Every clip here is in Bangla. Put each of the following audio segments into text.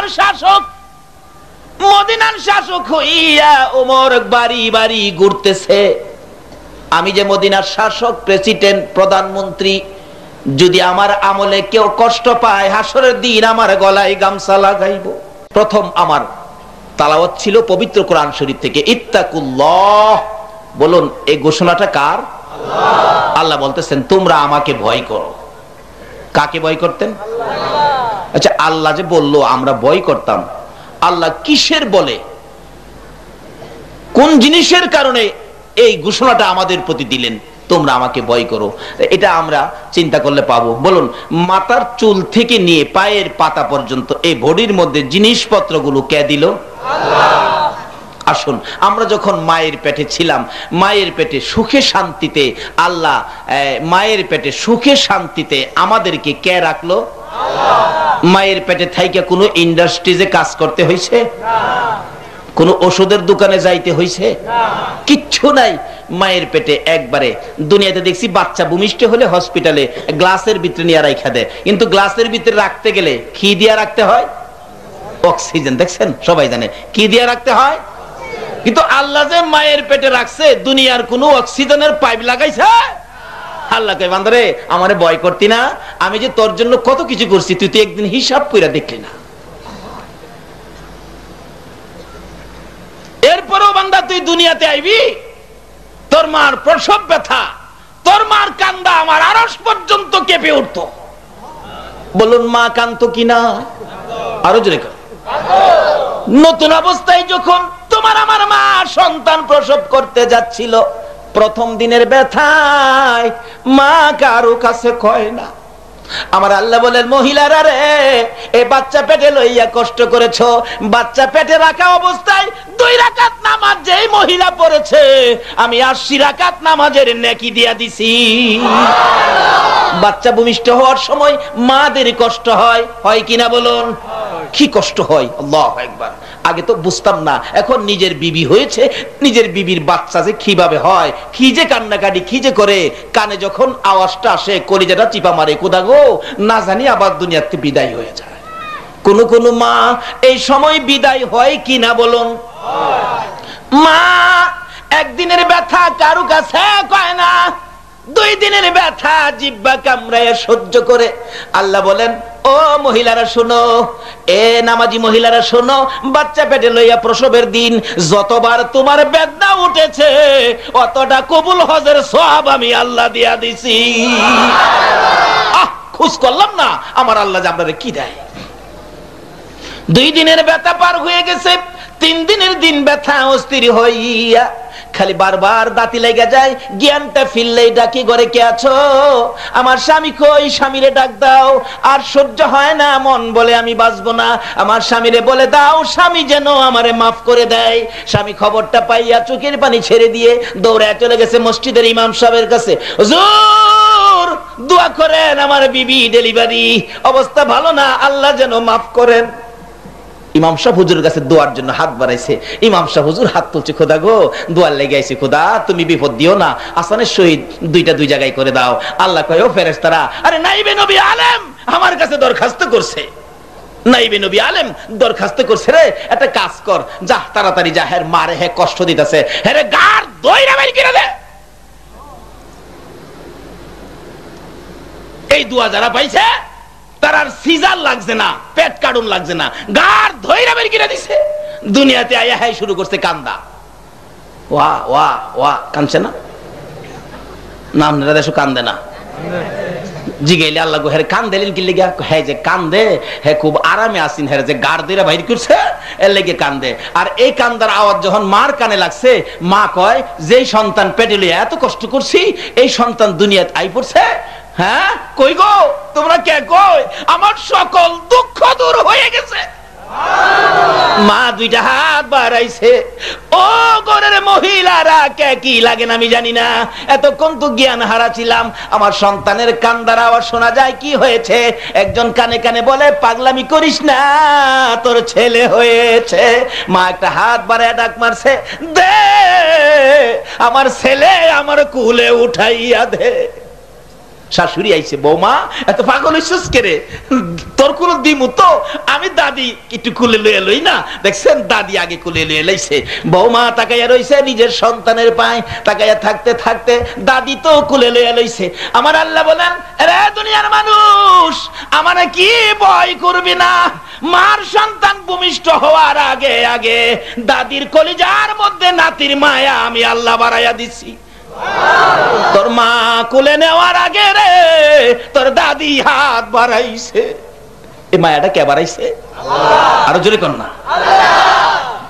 মদিনার শাসক। মদিনার শাসক হইয়া ওমর বাড়ি বাড়ি ঘুরতেছে। আমি যে মদিনার শাসক, প্রেসিডেন্ট, প্রধানমন্ত্রী, যদি আমার আমলে কেউ কষ্ট পায়, হাসরের দিন আমার গলায় গামছা লাগাইব। প্রথম আমার তালাওয়াত ছিল পবিত্র কোরআন শরীফ থেকে, ইত্তাকুল্লাহ। বলুন, এই ঘোষণাটা কার? আল্লাহ বলতেছেন তোমরা আমাকে ভয় করো। কাকে ভয় করতেন? আচ্ছা, আল্লাহ যে বললো আমরা ভয় করতাম, আল্লাহ কিসের বলে, কোন জিনিসের কারণে এই ঘোষণাটা আমাদের প্রতি দিলেন, তোমরা আমাকে ভয় করো? এটা আমরা চিন্তা করলে পাবো। বলুন, মাথার চুল থেকে নিয়ে পায়ের পাতা পর্যন্ত এই বডির মধ্যে জিনিসপত্রগুলো কে দিল? আসুন, আমরা যখন মায়ের পেটে ছিলাম, মায়ের পেটে সুখে শান্তিতে আল্লাহ, মায়ের পেটে সুখে শান্তিতে আমাদেরকে কে রাখলো? মায়ের পেটে থাইকা কোনো ইন্ডাস্ট্রিজে কাজ করতে হয়েছে? কোন ওষুধের দোকানে যাইতে হয়েছে? কিচ্ছু নাই। মায়ের পেটে একবারে দুনিয়াতে দেখছি বাচ্চা ভূমিষ্ঠ হলে হসপিটালে গ্লাসের ভিতরে নিয়ে রাখা দেয়, কিন্তু গ্লাসের ভিতরে রাখতে গেলে কি দিয়া রাখতে হয়? অক্সিজেন। দেখছেন, সবাই জানে কি দিয়া রাখতে হয়। কিন্তু আল্লাহ যে মায়ের পেটে রাখছে, দুনিয়ার কোনো অক্সিজেনের পাইপ লাগাইছে? আল্লাহ কয়, বান্দারে আমারে ভয় করতি না? আমি যে তোর জন্য কত কিছু করছি, তুই তো একদিন হিসাব কইরা দেখলি না। এরপরেও বান্দা তুই দুনিয়াতে আইবি, তোর মার প্রসব ব্যথা, তোর মার কান্দা আমার আরশ পর্যন্ত কেঁপে উঠত। বলুন, মা কান্দতো কিনা? আরো জোরে কাঁদতো। নতুন অবস্থায় যখন তোমার আমার মা সন্তান প্রসব করতে যাচ্ছিল, প্রথম দিনের ব্যথায় মা কারো কাছে কয় না। আমার আল্লাহ বলেন, মহিলারা রে, এই বাচ্চা পেটে লইয়া কষ্ট করেছো, বাচ্চা পেটে রাখা অবস্থায় 2 রাকাত নামাজ যেই মহিলা পড়েছে, আমি 80 রাকাত নামাজের নেকি দিয়া দিছি। বাচ্চা ভূমিষ্ঠ হওয়ার সময় মাদের কষ্ট হয়, হয় কিনা বলুন? কি কষ্ট হয়, আল্লাহু আকবার। আগে তো বুঝতাম না, এখন নিজের বিবি হয়েছে, নিজের বিবির বাচ্চা যে কিভাবে হয়, কি যে কান্নাকাটি, কি যে করে, কানে যখন আওয়াজটা আসে কলিজাটা চিপা মারে, কোদা গো, না জানি আবার দুনিয়াতে বিদায় হয়ে যায়। কোন কোন মা এই সময় বিদায় হয় কিনা বলুন? মা একদিনের ব্যথা কারু কাছে কয় না, 2 দিনের ব্যথা জিহ্বা কামড়ায় সহ্য করে। আল্লাহ বলেন, ও মহিলারা শোনো, এ নামাজি মহিলারা শোনো, বাচ্চা পেটে লইয়া প্রসবের দিন যতবার তোমার বেদনা উঠেছে, অতটা কবুল হজের সওয়াব আমি আল্লাহ দিয়া দিছি। খুশ করলাম না আমার আল্লাহ যে আপনারে কি দেয়। 2 দিনের ব্যথা পার হয়ে গেছে, 3 দিনের দিন ব্যথা অস্থির হইয়া খালি বারবার দাঁতি লেগে যায়। জ্ঞানটা ফিরলেই ডাকি, ঘরে কে আছো? আমার স্বামী কই? স্বামীরে ডাক দাও। আর সহ্য হয় না, মন বলে আমি বাঁচবো না, আমার স্বামীরে বলে দাও, স্বামী যেন আমারে মাফ করে দেয়। স্বামী খবরটা পাইয়া চোখের পানি ছেড়ে দিয়ে দৌড়ায় চলে গেছে মসজিদের ইমাম সাহেবের কাছে। হুজুর, দোয়া করেন, আমার বিবি ডেলিভারি, অবস্থা ভালো না, আল্লাহ যেন মাফ করেন। ইমাম সাহেব হুজুরের কাছে দোয়ার জন্য হাত বাড়াইছে। ইমাম সাহেব হুজুর হাত তুলছে, খোদা গো, দোয়ার লেগে আইছে, খোদা তুমি বিপদ দিও না, আসানের শহীদ 2টা 2 জায়গায় করে দাও। আল্লাহ কয়, ও ফেরেশতারা, আরে নাইবে নবী আলেম আমার কাছে দরখাস্ত করছে, নাইবে নবী আলেম দরখাস্ত করছে রে, একটা কাজ কর, যা তাড়াতাড়ি যা, হের মারে হে কষ্ট দিতেছে, হেরে গার দইরা বের করে দে। এই দোয়া যারা পাইছে তার আর সিজার লাগছে না, পেট কাটুন লাগছে না, গার ধইরা বের করে দিছে। দুনিয়াতে আয়া হাই শুরু করছে কান্দা। ওয়া ওয়া ওয়া, কানছে না? নাম না দেশো কান্দে না? জিগাইলে আল্লাহ গো, হের কান দিলেন কি লেগে? হ্যাঁ যে কান্দে, হ্যাঁ খুব আরামে আসিন, হ্যাঁ যে গার ধইরা বাইর করছে এর লেগে কান্দে। আর এই কান্দার আওয়াজ যখন মার কানে লাগছে, মা কয়, যেই সন্তান পেটে লইয়া এত কষ্ট করছি, এই সন্তান দুনিয়াতে আই পড়ছে। হ্যাঁ কই গো, তোমরা কে কই? আমার সকল দুঃখ দূর হয়ে গেছে। মা 2টা হাত বাড়াইছে। ও ঘরের মহিলারা, কে কি লাগে না আমি জানি না, এতক্ষণ তো জ্ঞান হারা ছিলাম, আমার সন্তানের কান্দার আওয়াজ শোনা যায়, কি হয়েছে? একজন কানে কানে বলে, পাগলামি করিস না, তোর ছেলে হয়েছে। মা একটা হাত বাড়ায় ডাক মারছে, দে আমার ছেলে আমার কুলে উঠাইয়া দে। শাশুড়ি আইছে, বৌমা এত পাগল হইছিস কে রে, তোর কোলে দিমু তো আমি দাদি একটু কুলে লইয়া লই না। দেখছেন দাদি আগে কুলে লইয়া লইছে, বৌমা তাকাইয়া রইছে নিজের সন্তানের পায়, তাকাইয়া থাকতে থাকতে দাদি তো কুলে লইয়া লইছে। আমার আল্লাহ বলেন, রে দুনিয়ার মানুষ, আমারে কি ভয় করবি না? মার সন্তান ভূমিষ্ঠ হওয়ার আগে আগে দাদির কলিজার মধ্যে নাতির মায়া আমি আল্লাহ বাড়াইয়া দিছি। তোর মা কোলে নেওয়ার আগে রে তোর দাদি হাত বাড়াইছে। এই মায়াটা কে বাড়াইছে? আরো জোরে কর না।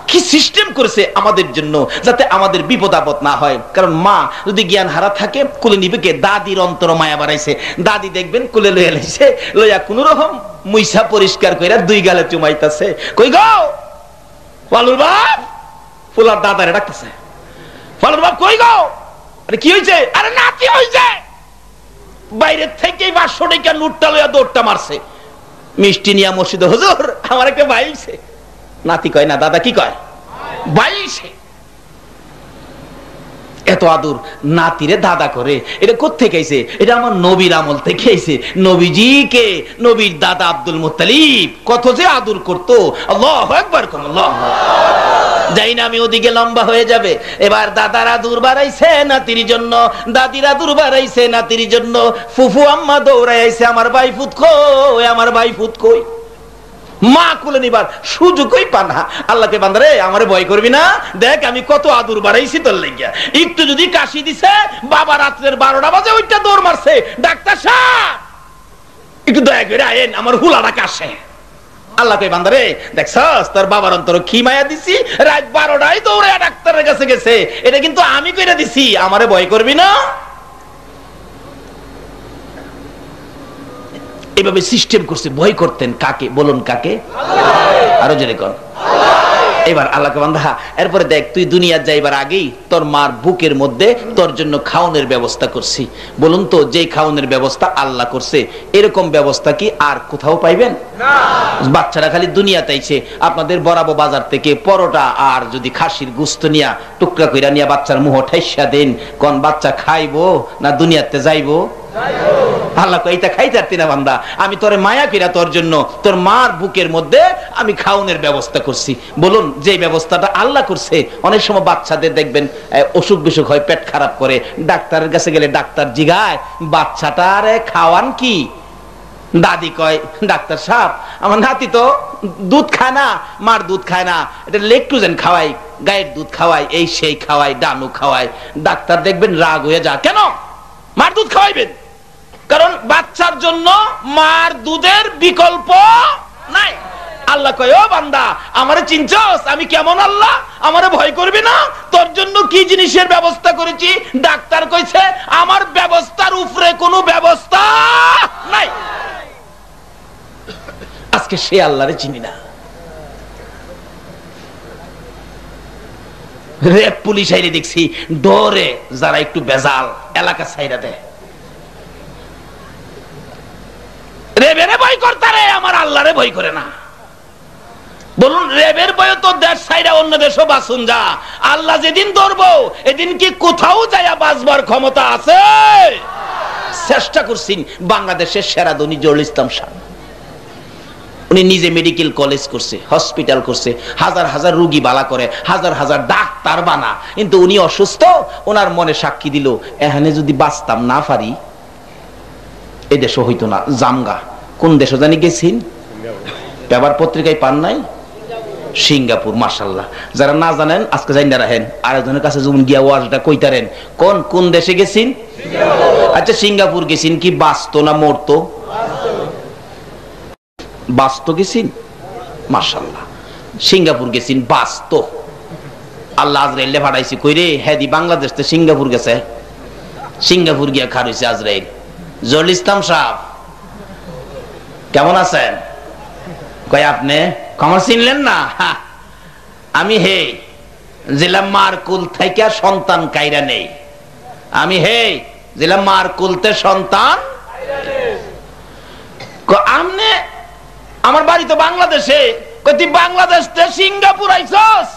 কি সিস্টেম করেছে আমাদের জন্য, যাতে আমাদের বিপদ আপদ না হয়। কারণ মা যদি জ্ঞান হারা থাকে কোলে নিবে কে? দাদির অন্তর মায়া বাড়াইছে। দাদি দেখবেন কোলে লইয়া লাইছে, লইয়া কোন রকম মুইসা পরিষ্কার কইরা দুই গালে চুমাইতাছে। কই গো ফালুর বাপ? ফুলার দাদারে ডাকতেছে, ফালুর বাপ কই গো? আরে কি হইছে? আরে নাতি হইছে। বাইরে থেকে 500 টাকা নোটটা লইয়া দৌড়টা মারছে। মিষ্টি নিয়া মসজিদে, হুজুর আমার একটা ভাই হইছে। নাতি কয় না, দাদা কি কয়? ভাই হইছে। এত আদর নাতিরে দাদা করে, এটা কোত্থেকে আইছে? এটা আমার নবীর আমল থেকে আইছে। নবীজিকে নবীর দাদা আব্দুল মুত্তালিব কত যে আদর করতো। আল্লাহু আকবার, আল্লাহু আকবার। যাই না আমি ওদিকে, লম্বা হয়ে যাবে। এবার দাদারা দূর বাড়াইছে নাতির জন্য, দাদিরা দূর বাড়াইছে নাতির জন্য। ফুফু আম্মা দৌড়াই আইছে, আমার ভাই ফুত কই, আমার ভাই ফুত কই। মা কুলে নিবার সুযোগই পান না। আল্লাহকে বান্দারে আমারে ভয় করবি না? দেখ আমি কত আদর বাড়াইছি তোর লাগিয়া। একটু যদি কাশি দিছে, বাবা রাত্রের 12টা বাজে ওইটা দৌড় মারছে, ডাক্তার সাহেব একটু দয়া করে আয়েন, আমার হুলাটা কাশে। আল্লাহকে বান্দারে দেখছস তোর বাবার অন্তর কি মায়া দিছি, রাত 12টায় দৌড়ে ডাক্তারের কাছে গেছে। এটা কিন্তু আমি কইরা দিছি, আমারে ভয় করবি না? এভাবে সিস্টেম করছে। ভয় করতেন কাকে বলুন? কাকে? আরো জোরে কোন। এবার আল্লাহকে বান্দা, এরপরে দেখ তুই দুনিয়া যাইবার আগেই তোর মার বুকের মধ্যে তোর জন্য খাওয়ানোর ব্যবস্থা করছি। বলুন তো, যে খাওয়ানোর ব্যবস্থা আল্লাহ করছে, এরকম ব্যবস্থা কি আর কোথাও পাইবেন? না। বাচ্চারা খালি দুনিয়াতে আইছে, আপনাদের বরাবর বাজার থেকে পরোটা আর যদি খাসির গোশত নিয়া টুকরা কইরা নিয়া বাচ্চার মুহ ঠাইসা দেন, কোন বাচ্চা খাইবো না দুনিয়াতে যাইবো? আল্লাহ কইতা খাইতারতি না বান্দা, আমি তোরে মায়া কইরা তোর জন্য তোর মার বুকের মধ্যে আমি খাওনের ব্যবস্থা করছি। বলুন, যে ব্যবস্থাটা আল্লাহ করছে। অনেক সময় বাচ্চাদের দেখবেন অসুখ বিসুখ হয়, পেট খারাপ করে, ডাক্তারের কাছে গেলে ডাক্তার জিগায় বাচ্চাটারে খাওয়ান কি? দাদি কয়, ডাক্তার সাহেব আমার নাতি তো দুধ খায় না, মার দুধ খায় না, এটা লেকটুজেন খাওয়াই, গায়ের দুধ খাওয়াই, এই সেই খাওয়াই, ডানু খাওয়াই। ডাক্তার দেখবেন রাগ হয়ে যা, কেন মার দুধ খাওয়াইবেন? কারণ বাচ্চার জন্য মার দুধের বিকল্প নাই। আল্লাহ কয়, ও বান্দা আমারে চিনছস আমি কেমন আল্লাহ? আমারে ভয় করবি না? তোর জন্য কি জিনিসের ব্যবস্থা করেছি? ডাক্তার কইছে আমার ব্যবস্থার উপরে কোনো ব্যবস্থা নাই। আজকে সে আল্লাহরে চিনি না। রেপ পুলিশ আইলে দেখছি ডরে যারা একটু বেজাল এলাকা ছাইরা দেয়। রেবেরে ভয় করতারে, আমার আল্লাহরে ভয় করে না। বলুন, রেবের ভয় তো দেশ ছাইরা অন্য দেশও বাঁচুন যা, আল্লাহ যেদিন ধরবো এদিন কি কোথাও যাইয়া বাঁচবার ক্ষমতা আছে? চেষ্টা করছেন বাংলাদেশের সেরা ধনী জহুরুল ইসলাম সাহেব। উনি নিজে মেডিকেল কলেজ করছে, হসপিটাল করছে, হাজার হাজার রোগী বালা করে, হাজার হাজার ডাক্তার বানা। কিন্তু উনি অসুস্থ, ওনার মনে সাক্ষী দিল এখানে যদি বাঁচতাম না পারি এ দেশও হইতো না, জামগা। কোন দেশও জানি গেছেন? পেপার পত্রিকায় পান নাই? সিঙ্গাপুর। মাশাআল্লাহ, যারা না জানেন আজকে জানি না রাখেন, আরেকজনের কাছে যেমন গিয়া ওয়াজটা কইতারেন। কোন দেশে গেছেন? আচ্ছা সিঙ্গাপুর গেছেন, কি বাঁচতো না মরতো? বাঁচতো গেছেন, মাশাআল্লাহ। সিঙ্গাপুর গেছেন, বাঁচতো। আল্লাহ আজরাইলে পাঠাইছে, কইরে হ্যাঁ দি বাংলাদেশ থেকে সিঙ্গাপুর গেছে। সিঙ্গাপুর গিয়া খার হইছে আজরাইল। জহুরুল ইসলাম সাহেব কেমন আছেন? কয় আপনি আমার চিনলেন না? আমি হে জেলা মার কুল থেকে সন্তান কাইরা নেই। আমি হে জেলা মার কুলতে সন্তান। আমনে আমার বাড়ি তো বাংলাদেশে। তুই বাংলাদেশ থেকে সিঙ্গাপুর আইছস?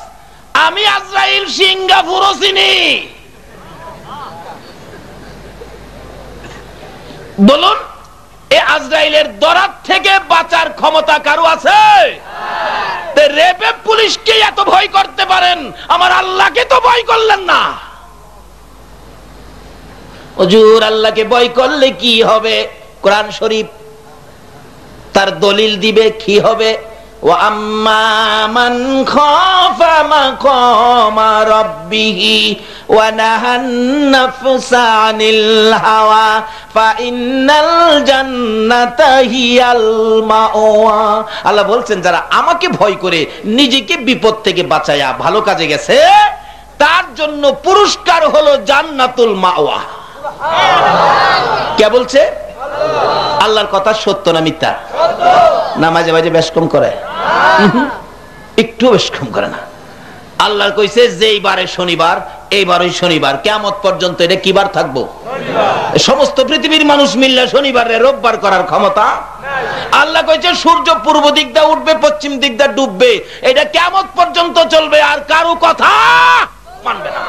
আমি আজরাইল সিঙ্গাপুরও চিনি। বলুন, এই আজরাইলের দরাত থেকে বাঁচার ক্ষমতা কারো আছে? রেপে পুলিশকে এত ভয় করতে পারেন, আমার আল্লাহকে তো ভয় করলেন না। হুজুর আল্লাহকে ভয় করলে কি হবে? কোরআন শরীফ তার দলিল দিবে কি হবে। ওয়া আম্মা মান খাফা মাকামা রাব্বিহি ওয়া নাহান নাফসা আনিল হাওয়া ফা ইন্নাল জান্নাতা হিয়াল মাওয়া। আল্লাহ বলছেন যারা আমাকে ভয় করে নিজেকে বিপদ থেকে বাঁচায়া ভালো কাজে গেছে, তার জন্য পুরস্কার হলো জান্নাতুল মাওয়া। কে বলছে? আল্লাহর কথা সত্য না মিথ্যা? না মাঝে মাঝে বেশ কম করে, একটু বেশ কম করে না। আল্লাহ কইছে যেই বারে শনিবার, এইবারই শনিবার, কিয়ামত পর্যন্ত এটা কি বার থাকবো? সমস্ত পৃথিবীর মানুষ মিললে শনিবারে রোববার করার ক্ষমতা। আল্লাহ কইছে সূর্য পূর্ব দিক দিয়ে উঠবে, পশ্চিম দিক দিয়ে ডুববে, এটা কিয়ামত পর্যন্ত চলবে, আর কারো কথা মানবে না।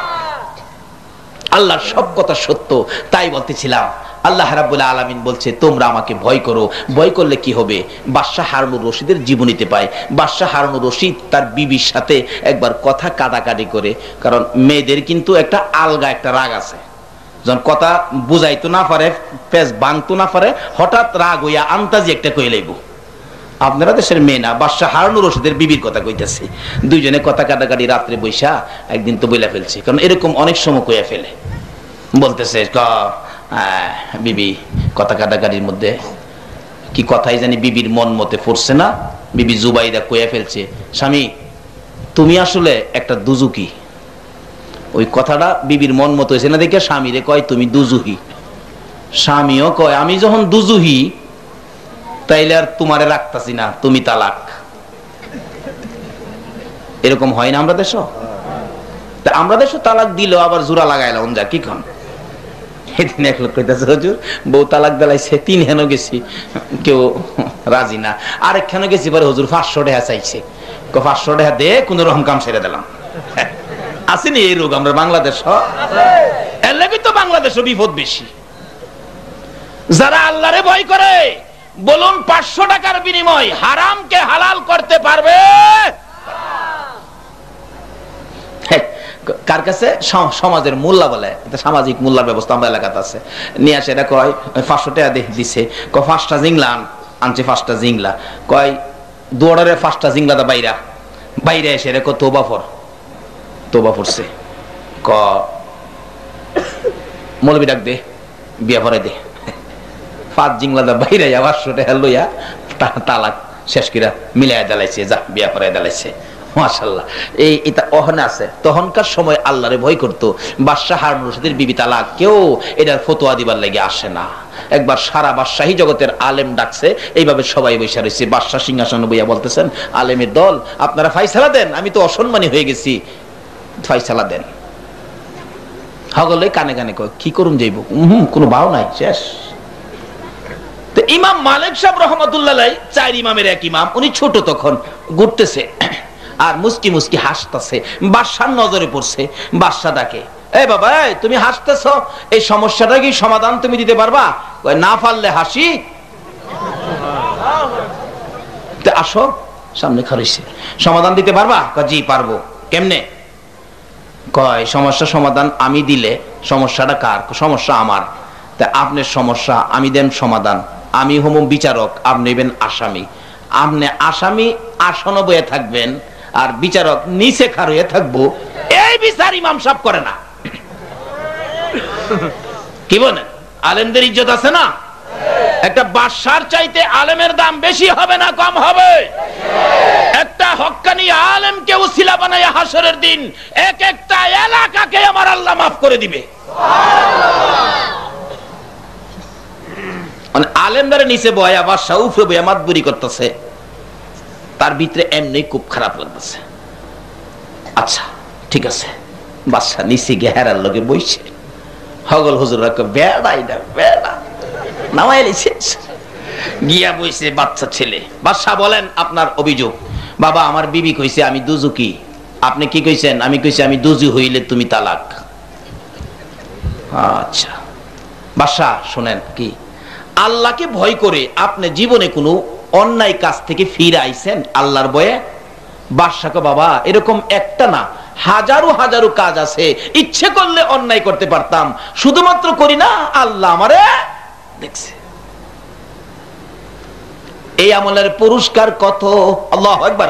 আল্লাহর সব কথা সত্য, তাই বলতেছিলাম। আল্লাহ রাব্বুল আলামিন বলছে তোমরা আমাকে ভয় করো। ভয় করলে কি হবে? বাদশাহ হারুনুর রশিদের জীবনীতে পায়, বাদশাহ হারুনুর রশিদ তার বিবির সাথে একবার কথা কাটাকাটি করে, কারণ মেয়েদের কিন্তু একটা আলগা একটা রাগ আছে, যখন কথা বুঝাইতো না পারে, পেজ ভাঙতো না পারে, হঠাৎ রাগ হইয়া আন্তাজি একটা কই লাইব। আপনারা দেশের মেয়ে না, বাদশাহ হারুনুর রশিদের বিবির কথা কইতেছি। দুইজনে কথা কাটাকাটি রাত্রে বৈশা একদিন তো বইলা ফেলছে, কারণ এরকম অনেক সময় কইয়া ফেলে। বলতেছে বিবি, কথা কাটাকাটির মধ্যে কি কথাই জানি বিবির মন মতে পড়ছে না, বিবি জুবাইদা কইয়া ফেলছে, স্বামী তুমি আসলে একটা দুজুকি। ওই কথাটা বিবির মন মতো হয়েছে না দেখে স্বামীরে কয় তুমি দুজুহি। স্বামীও কয় আমি যখন দুজুহি তাইলে আর তোমারে রাখতাছি না, তুমি তালাক। এরকম হয় না আমরা দেশ? আমরা দেশ তালাক দিল আবার জোড়া লাগাইলাম যা কি খান। এদিন এক লোক কইতাছে হুজুর বউ তালাক দিলাইছে, 3 হেন গেছি কেউ রাজি না, আরেকখান গেছি পরে হুজুর 500 টাকা চাইছে, 500 টাকা দে কোন রকম কাম ছেড়ে দিলাম। আসেনি এই রোগ আমরা বাংলাদেশ? এর লাগি তো বাংলাদেশে বিপদ বেশি। যারা আল্লাহরে ভয় করে বলুন 500 টাকার বিনিময় হারামকে হালাল করতে পারবে? কার কাছে? সমাজের মোল্লা বলে, সামাজিক মোল্লার ব্যবস্থা আমরা এলাকাতে আছে, নিয়ে আসে। এটা কয় 500 টাকা দিছে, 5টা জিংলা আনছে, 5টা জিংলা, কয় দুয়ারে 5টা জিংলা দা বাইরা বাইরে এসে রে তোবা ফর, তোবা পড়ছে, ক মৌলবি ডাক দে, বিয়া ভরে দে। 5 জিংলা দা বাইরে 500 টাকা লইয়া তালাক শেষ কিরা মিলাই দালাইছে, যা বিয়া ভরে দালাইছে। মাশাআল্লাহ, এটা ওখানে আছে। তখনকার সময় আল্লাহরে ভয় করতো। বাদশাহ হারুনুর রশিদের বিবি তালাক কেউ এটার ফতোয়া দিবার লাগে আসে না। একবার সারা বাদশাহী জগতের আলেম ডাকছে, এইভাবে সবাই বসে রয়েছে। বাদশাহ সিংহাসনে বইয়া বলতেছেন, আলেমের দল আপনারা ফাইসালা দেন, আমি তো অসম্মানী হয়ে গেছি, ফাইসালা দেন। হগলে কানে কানে কয় কি করুন যাইব, কোনো ভাও নাই, শেষ। তো ইমাম মালিক সাহেব রহমাতুল্লাহ আলাইহি, 4 ইমামের এক ইমাম, উনি ছোট তখন, ঘুরতেছে আর মুস্কি মুস্কি হাসতেছে। বাদশার নজরে পড়ছে, বাদশা ডাকে, এই বাবা তুমি হাসতেছ, এই সমস্যাটা কি সমাধান তুমি দিতে পারবা? না পারলে হাসি, আসো সামনে খারিছে, সমাধান দিতে পারবা? জি পারবো। কেমনে? কয় সমস্যা সমাধান আমি দিলে সমস্যাটা কার? সমস্যা আমার। তা আপনার সমস্যা আমি দেন সমাধান, আমি হম বিচারক, আপনি হবেন আসামি। আপনি আসামি আসনে বয়ে থাকবেন আর বিচারক নিচে খাড়িয়ে থাকবো, এই বিচার ইমাম সাহেব করে না। কি বলেন? আলেমদের ইজ্জত আছে না? একটা বাদশার চাইতে আলেমের দাম বেশি হবে না কম হবে? একটা হক্কানি আলেমকে উসিলা বানায় হাসরের দিন এক একটা এলাকাকে আমার আল্লাহ মাফ করে দিবে। মানে আলেমদারে নিচে বয়া বাদশা উপরে বয়া মাতবুরি করতেছে, তার ভিতরে এমনি খুব খারাপ লাগতেছে। আচ্ছা ঠিক আছে, বাদশা নিচে গিয়ে হেরার লগে বইছে, হগল হুজুর বেড়াই না বেড়া নামাই লিছে, গিয়া বইছে বাচ্চা ছেলে। বাদশা বলেন আপনার অভিযোগ? বাবা আমার বিবি কইছে আমি দুজুকি। আপনি কি কইছেন? আমি কইছি আমি দুজু হইলে তুমি তালাক। আচ্ছা বাদশা শুনেন, কি আল্লাহকে ভয় করে আপনি জীবনে কোনো অন্যায় কাজ থেকে ফিরে আইছেন আল্লাহর ভয়ে? বাদশাকে বাবা এরকম একটা না, হাজারো হাজারো কাজ আছে, ইচ্ছে করলে অন্যায় করতে পারতাম, শুধুমাত্র করি না, আল্লাহ আমারে দেখছে। এই আমলের পুরস্কার কত! আল্লাহু আকবার।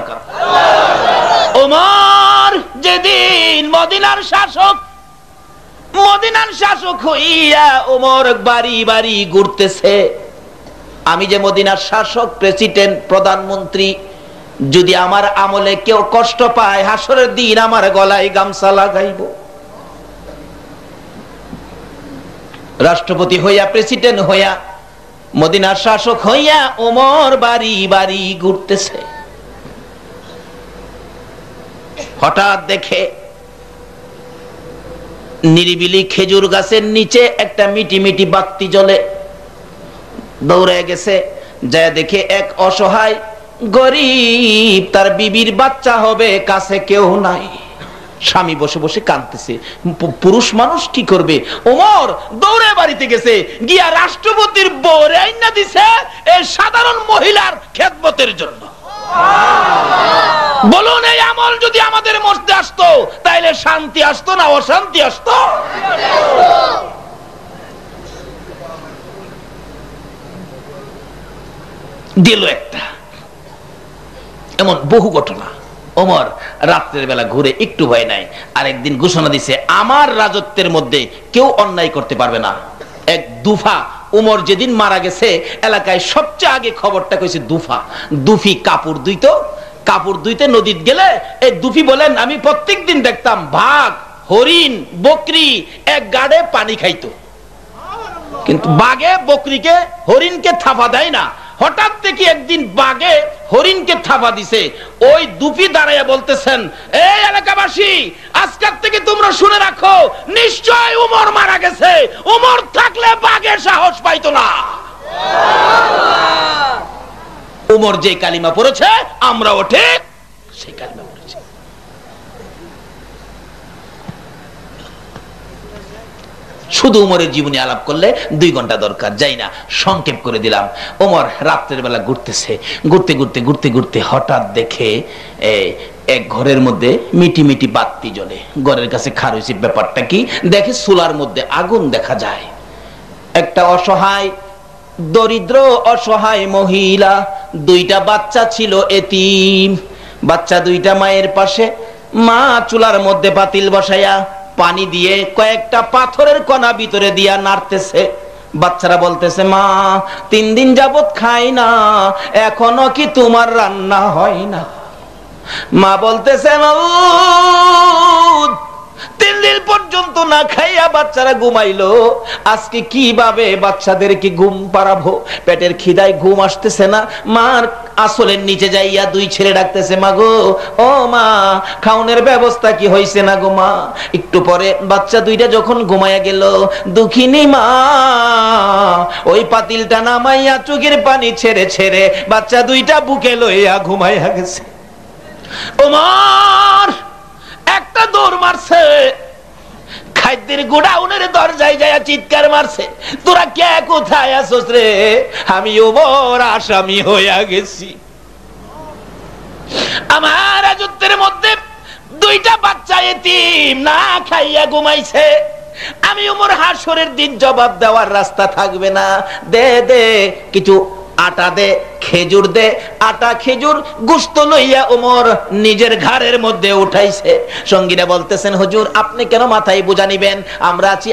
ওমর যেদিন মদিনার শাসক হইয়া ওমর বাড়ি বাড়ি ঘুরতেছে, আমি যে মদিনার শাসক, প্রেসিডেন্ট, প্রধানমন্ত্রী, যদি আমার আমলে কেউ কষ্ট পায়, হাসরের দিন আমার গলায় গামছা লাগাইব। রাষ্ট্রপতি হইয়া, প্রেসিডেন্ট হইয়া, মদিনার শাসক হইয়া ওমর বাড়ি বাড়ি ঘুরতেছে। হঠাৎ দেখে নিরিবিলি খেজুর গাছের নিচে একটা মিটি মিটি বাতি জ্বলে। দৌড়ে গেছে, যায় দেখে এক অসহায় গরিব, তার বিবির বাচ্চা হবে, কাছে কেউ নাই, স্বামী বসে বসে কাঁদতেছে। পুরুষ মানুষ কি করবে? ওমর দৌড়ে বাড়িতে গেছে, গিয়া রাষ্ট্রপতির বউরে আইনা দিছে এই সাধারণ মহিলার খেদমতের জন্য। বলুন, এই আমল যদি আমাদের মধ্যে আসতো তাইলে শান্তি আসতো না অশান্তি আসতো? দিল একটা। এমন বহু ঘটনা। ওমর রাত্রের বেলা ঘুরে একটু ভয় নাই। আরেকদিন ঘোষণা দিছে, আমার রাজত্বের মধ্যে কেউ অন্যায় করতে পারবে না। এক দুফা, ওমর যেদিন মারা গেছে এলাকায় সবচেয়ে আগে খবরটা কইছে দুফা। দুফি কাপড় ধুইতে নদীতে গেলে এই দুফি বলেন, আমি প্রত্যেক দিন দেখতাম বাঘ, হরিণ, বকরি এক গাড়ে পানি খাইতো, কিন্তু বাঘে বকরিকে, হরিণকে থাপা দেয় না। হঠাৎ থেকে একদিন বাঘে হরিণকে থাপা দিছে। ওই দুফি দাঁড়াইয়া বলতেছেন, এই এলাকাবাসী, আজকের থেকে তোমরা শুনে রাখো, নিশ্চয় উমর মারা গেছে, উমর থাকলে বাঘের সাহস পাইতো না। উমর যে কালিমা পড়েছে, আমরাও ঠিক সেই কালিমা পড়েছি। শুধু উমরের জীবনী আলাপ করলে 2 ঘন্টা দরকার, যাই না, সংক্ষেপ করে দিলাম। ওমর রাত্রের বেলা ঘুরতেছে, ঘুরতে ঘুরতে হঠাৎ দেখে এক ঘরের মধ্যে মিটি মিটি বাতি জ্বলে। ঘরের কাছে খার হয়েছে, ব্যাপারটা কি দেখে, চুলার মধ্যে আগুন দেখা যায়। একটা অসহায়, দরিদ্র অসহায় মহিলা, 2টা বাচ্চা ছিল এতিম। বাচ্চা 2টা মায়ের পাশে, মা চুলার মধ্যে পাতিল বসাইয়া পানি দিয়ে কয়েকটা পাথরের কণা ভিতরে দিয়া নাড়তেছে। বাচ্চারা বলতেছে, মা 3 দিন যাবত খাই না, এখনো কি তোমার রান্না হয় না? মা বলতেছে, 3 দিন পর্যন্ত না খাইয়া বাচ্চারা ঘুমাইলো, আজকে কিভাবে বাচ্চাদেরকে ঘুম পাড়াবো? পেটের খিদায় ঘুম আসতেছে না। মার আসলের নিচে যাইয়া 2 ছেলে ডাকতেছে, মা গো, ও মা, খাওনের ব্যবস্থা কি হইছে না গো মা? একটু পরে বাচ্চা 2টা যখন ঘুমাইয়া গেল, দুঃখিনী মা ওই পাতিলটা নামাইয়া চোখের পানি ছেড়ে ছেড়ে বাচ্চা 2টা বুকে লইয়া ঘুমাইয়া গেছে। ওমর একটা দৌড় মারছে, খাদ্যের গোডাউনের দরজায় যায় চিৎকার মারছে, তোরা কে কোথায় আছোস রে? আমি ওমর আসামি হইয়া গেছি। আমার রাজত্বের মধ্যে 2টা বাচ্চা এতিম না খাইয়া ঘুমাইছে। আমি ওমর হাসরের দিন জবাব দেওয়ার রাস্তা থাকবে না। দে দে কিছু আটা দে, খেজুর দে। আটা খেজুর গোশত লইয়া ওমর নিজের ঘাড়ের মধ্যে উঠাইছে। সঙ্গীরা বলতেছেন, হুজুর আপনি কেন মাথায় বোঝা নিবেন? আমরা আছি,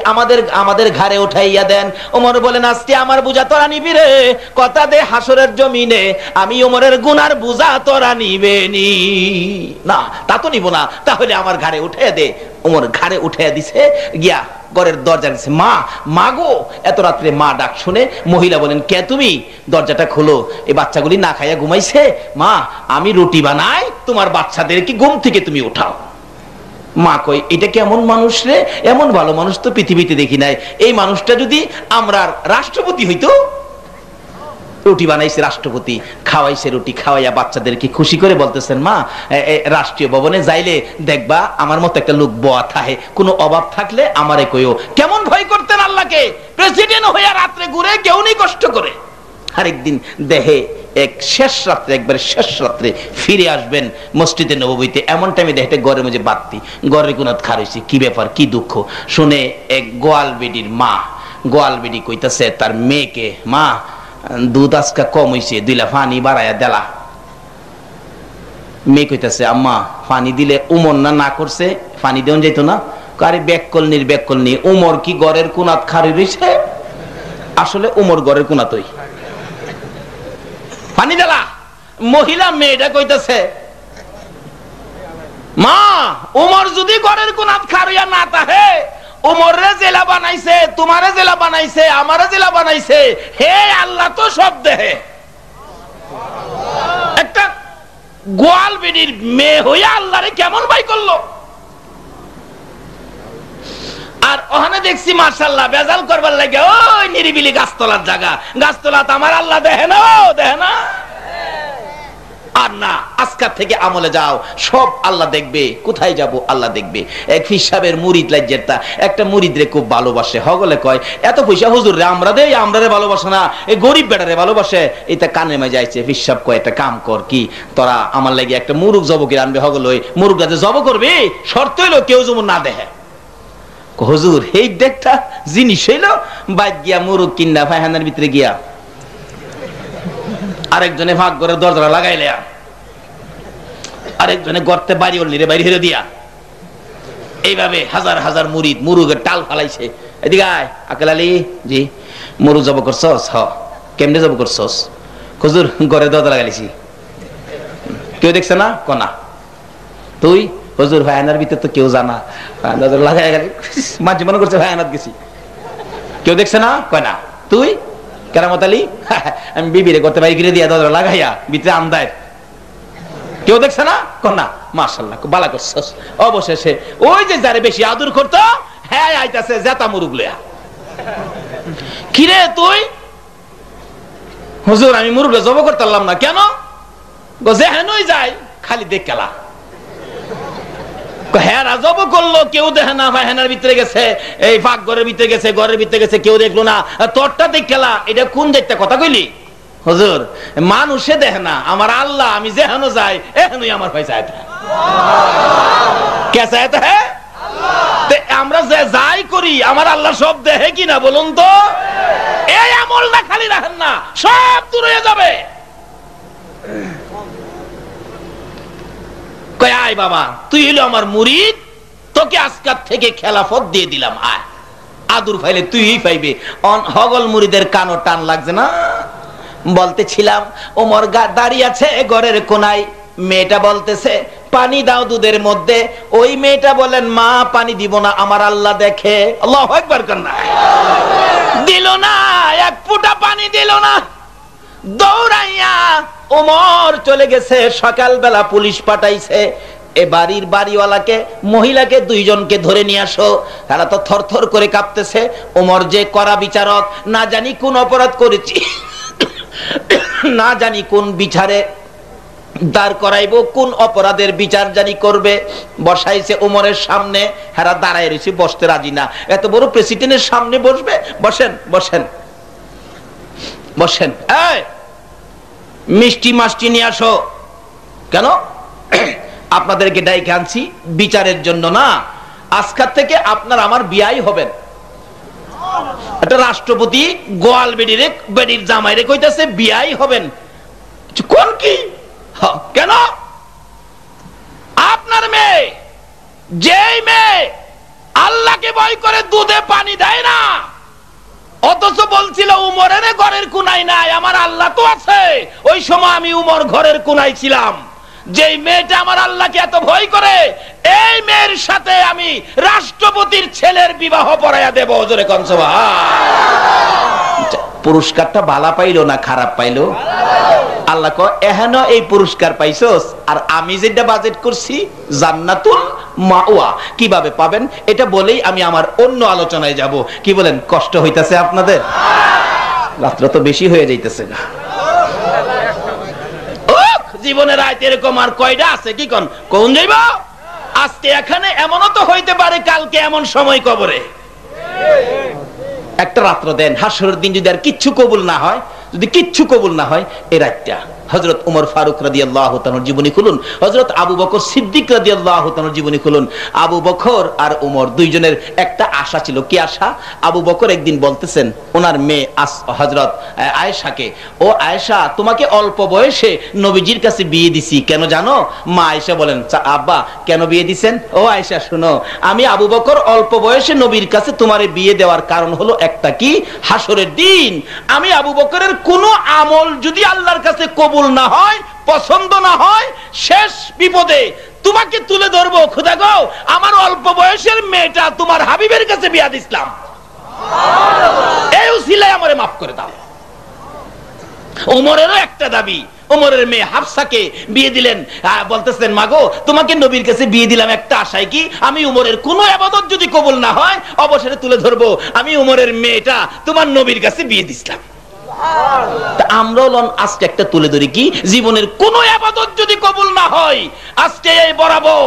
আমাদের ঘাড়ে উঠাইয়া দেন। ওমর বলেন, আজকে আমার বোঝা তোরা নিবি রে? কথা দে হাসরের জমিনে আমি ওমরের গুনার বোঝা তোরা নিবেনি না। তা তো নিব না, তাহলে আমার ঘাড়ে উঠাইয়া দে। ওমর ঘাড়ে উঠাইয়া দিছে। গিয়া ঘরের দরজা দিছে, মা গো। এত রাত্রে মা ডাক শুনে মহিলা বলেন, কে তুমি? দরজাটা খোলো, এই বাচ্চাগুলি না খাইয়া ঘুমাইছে। মা আমি রুটি বানাই, তোমার বাচ্চাদেরকে ঘুম থেকে তুমি উঠাও। মা কই, এটা কেমন মানুষ রে? এমন ভালো মানুষ তো পৃথিবীতে দেখি নাই। এই মানুষটা যদি আমরা রাষ্ট্রপতি হইতো, রুটি বানাইছে রাষ্ট্রপতি, খাওয়াইছে রুটি, খাওয়াইয়া বাচ্চাদেরকে খুশি করে বলতেছেন, মা রাষ্ট্রীয় ভবনে যাইলে দেখবা আমার মতো একটা লোক বয়া থাকে, কোনো অভাব থাকলে আমারে কইও। কেমন ভয় করতেন আল্লাহকে, প্রেসিডেন্ট হইয়া রাত্রে ঘুরে কেউ নেই কষ্ট করে। আরেকদিন দেহে এক শেষ রাত্রে, একবারে শেষ রাত্রে ফিরে আসবেন মসজিদে নববীতে, এমন টাইমে দেখতে ঘরের মধ্যে বাতি, ঘরের কোন খারইছে, কি ব্যাপার কি দুঃখ। শুনে এক গোয়াল বেডির মা, গোয়াল বেডি কইতাছে তার মেয়েকে, মা দুধ আজকা কম হইছে, 2 লা পানি বাড়াইয়া দেলা। মেয়ে কইতাছে, আম্মা পানি দিলে উমর না করছে, পানি দেন যাইত না। আরে ব্যাককল নি, উমর কি ঘরের কোনাত খারি রইছে? আসলে উমর ঘরের কোনাতই পানি দেলা। মহিলা মেয়েটা কইতাছে, মা উমর যদি ঘরের কোনাত খারিয়া না তাহে, উমরে জেলা বানাইছে, তোমারে জেলা বানাইছে, আমারে জেলা বানাইছে, হে আল্লাহ তো সব দেহে। একটা গোয়াল বেডির মেয়ে হইয়া আল্লাহরে কেমন ভাই করলো। আর ওখানে দেখছি মাশাআল্লাহ বেজাল করবার লাগে ওই নিরিবিলি গাছতলার জায়গা, গাছতলাত আমার আল্লাহ দেখে না, দেখে না। আর না, আজকাল থেকে আমলে যাও, সব আল্লাহ দেখবে। কোথায় যাব আল্লাহ দেখবে। এক হিসাবের মুরিদ লাজ্জেরটা একটা মুরিদরে খুব ভালোবাসে, হগলে কয় এত পয়সা হুজুর রে আমরা দেই, আমরারে ভালোবাসে না, এই গরিব বেটারে ভালোবাসে। এটা কানে মে যাইছে, হিসাব কয় একটা কাম কর, কি তোরা আমার লাগি একটা মুরুগ জব করে আনবে, হগল ওই মুরুগটা যে জব করবে শর্ত হইলো কেউ যেমন না দেখে। হুজুর এই দেখটা জিনিস হইলো, বাইক গিয়া মুরুগ কিনা ফায়খানার ভিতরে গিয়া আরেকজনে ভাগ করে দরজা লাগাইলে, আরেকজনে গর্তে বাড়ি ওলিরে বাইরে হেরে দিয়া, এইভাবে হাজার হাজার মুরিদ মুরুগের টাল ফালাইছে। এদিকে আয় আকেল আলী, জি মুরুগ জব করছস? হ। কেমনে জব করছস? হুজুর ঘরে দরজা লাগাইছি। কেউ দেখছে না? কনা। তুই? হুজুর ভায়ানার ভিতরে তো কেউ জানা, দরজা লাগাই গেলি, মাঝে মনে করছে ভায়ানাত গেছি, কেউ দেখছে না? কয় না। তুই? কেরামত আলী? আমি বিবিরে করতে পারি গিরে দিয়া দরজা লাগাইয়া ভিতরে আমদায়, কেউ দেখছে না? কন্যা মাশাআল্লাহ বালা করছস। অবশেষে ওই যে যারে বেশি আদর করতো, হ্যাঁ আইতাছে জেতা মুরুগ লইয়া। কিরে তুই? হুজুর আমি মুরুগলে জব করতাম না। কেন? যেহেনই যাই খালি দেখ কেলা। হ্যাঁ জব করলো, কেউ দেখে না, ভাইহানার ভিতরে গেছে, এই ফাঁক ঘরের ভিতরে গেছে, ঘরের ভিতরে গেছে, কেউ দেখলো না, তোরটা দেখ খেলা। এটা কোন দেখতে কথা কইলি? হুজুর মানুষে দেখে না, আমার আল্লাহ আমি যেহেন যাই এখনই আমার পয়সা কে চাইতে। হ্যাঁ আমরা যে যাই করি আমার আল্লাহ সব দেখে কিনা বলুন তো? এই আমলটা খালি রাখেন না, সব দূর হয়ে যাবে। কয় আয় বাবা তুই হলো আমার মুরিদ, তোকে আজকাল থেকে খেলাফত দিয়ে দিলাম, আয় আদুর ফাইলে তুই পাইবে। হগল মুরিদের কানো টান লাগছে না? বলতেছিলাম ওমর দাঁড়িয়ে আছে ঘরের কোনায়, মেয়েটা বলতেছে পানি দাও দুধের মধ্যে। ওই মেয়েটা বলেন মা পানি দিব না, আমার আল্লাহ দেখে। আল্লাহু আকবার কন্যা দিল না, এক ফোঁটা পানি দিল না। দৌড়াইয়া ওমর চলে গেছে, সকালবেলা পুলিশ পাঠাইছে, এ বাড়ির বাড়িওয়ালাকে মহিলাকে 2 জনকে ধরে নিয়ে আসো। তারা তো থরথর করে কাঁপতেছে। ওমর যে কড়া বিচারক, না জানি কোন অপরাধ করেছি, না জানি কোন বিচারে দাঁড় করাইবো, কোন অপরাধের বিচার জানি করবে। বসাইছে ওমরের সামনে, হেরা দাঁড়ায় রয়েছে, বসতে রাজি না। এত বড় প্রেসিডেন্টের সামনে বসবে? বসেন বসেন বসেন। এই মিষ্টি মাষ্টি নিয়ে আসো। কেন? আপনাদেরকে ডাইকে আনছি বিচারের জন্য না, আজকাল থেকে আপনার আমার বিয়াই হবেন। একটা রাষ্ট্রপতি গোয়াল বেডির জামাইরে কইতাছে বিয়াই হবেন। কোন কি? কেন? আপনার মেয়ে, যেই মেয়ে আল্লাহকে ভয় করে দুধে পানি দেয় না, অথচ বলছিল উমরের ঘরের কোনায় নাই, আমার আল্লাহ তো আছে। ওই সময় আমি উমর ঘরের কোনায় ছিলাম। যেই মেয়েটা আমার আল্লাহকে এত ভয় করে, এই মেয়ের সাথে আমি রাষ্ট্রপতির ছেলের বিবাহ পড়াইয়া দেব। জোরে কোন সুবহান। পুরস্কারটা ভালো পাইলো না খারাপ পাইলো? আল্লাহ কয় এহেন এই পুরস্কার পাইছস, আর আমি যেটা বাজেট করছি জান্নাতুল মাওয়া কিভাবে পাবেন এটা বলেই আমি আমার অন্য আলোচনায় যাব। কি বলেন? কষ্ট হইতাছে আপনাদের? রাত্র তো বেশি হয়ে যাইতেছে না? জীবনের আয়াত এরকম আর কয়টা আছে কি কোন যাইব? আজকে এখানে এমনও তো হইতে পারে কালকে এমন সময় কবরে। একটা রাত্র দেন, হাসরের দিন যদি আর কিচ্ছু কবুল না হয়, যদি কিচ্ছু কবুল না হয়, এই রাতটা হযরত ওমর ফারুক রাদিয়াল্লাহু তাআলার জীবনী খুলুন, হযরত আবু বকর সিদ্দিক রাদিয়াল্লাহু তাআলার জীবনী খুলুন। আবু বকর আর ওমর দুইজনের একটা আশা ছিল। কি আশা? আবু বকর একদিন বলতেছেন ওনার মেয়ে হযরত আয়েশাকে, ও আয়েশা, তোমাকে অল্প বয়সে নবীজির কাছে বিয়ে দিছি, কেন জানো? মা আয়েশা বলেন, আব্বা কেন বিয়ে দিছেন? ও আয়েশা শোনো, আমি আবু বকর অল্প বয়সে নবীর কাছে তোমারে বিয়ে দেওয়ার কারণ হলো একটা, কি? হাসরের দিন আমি আবু বকরের কোন আমল যদি আল্লাহর কাছে কবুল না হয়, পছন্দ না হয়, শেষ বিপদে তোমাকে তুলে ধরবো। খোদা গো, আমার অল্প বয়সের মেয়েটা তোমার হাবিবের কাছে বিয়া দিছিলাম, এই উসিলায় আমারে মাফ করে দাও। ওমরেরও একটা দাবি, ওমরের মেয়ে হাফসাকে বিয়ে দিলেন, বলতেছেন মাগো তোমাকে নবীর কাছে বিয়ে দিলাম একটা আশায়, কি? আমি উমরের কোন ইবাদত যদি কবুল না হয়, অবশেষে তুলে ধরবো আমি উমরের মেয়েটা তোমার নবীর কাছে বিয়ে দিছিলাম। আমরা আজকে একটা তুলে ধরি, কি? জীবনের কোন ইবাদত যদি কবুল না হয়, আজকে এই বরাবর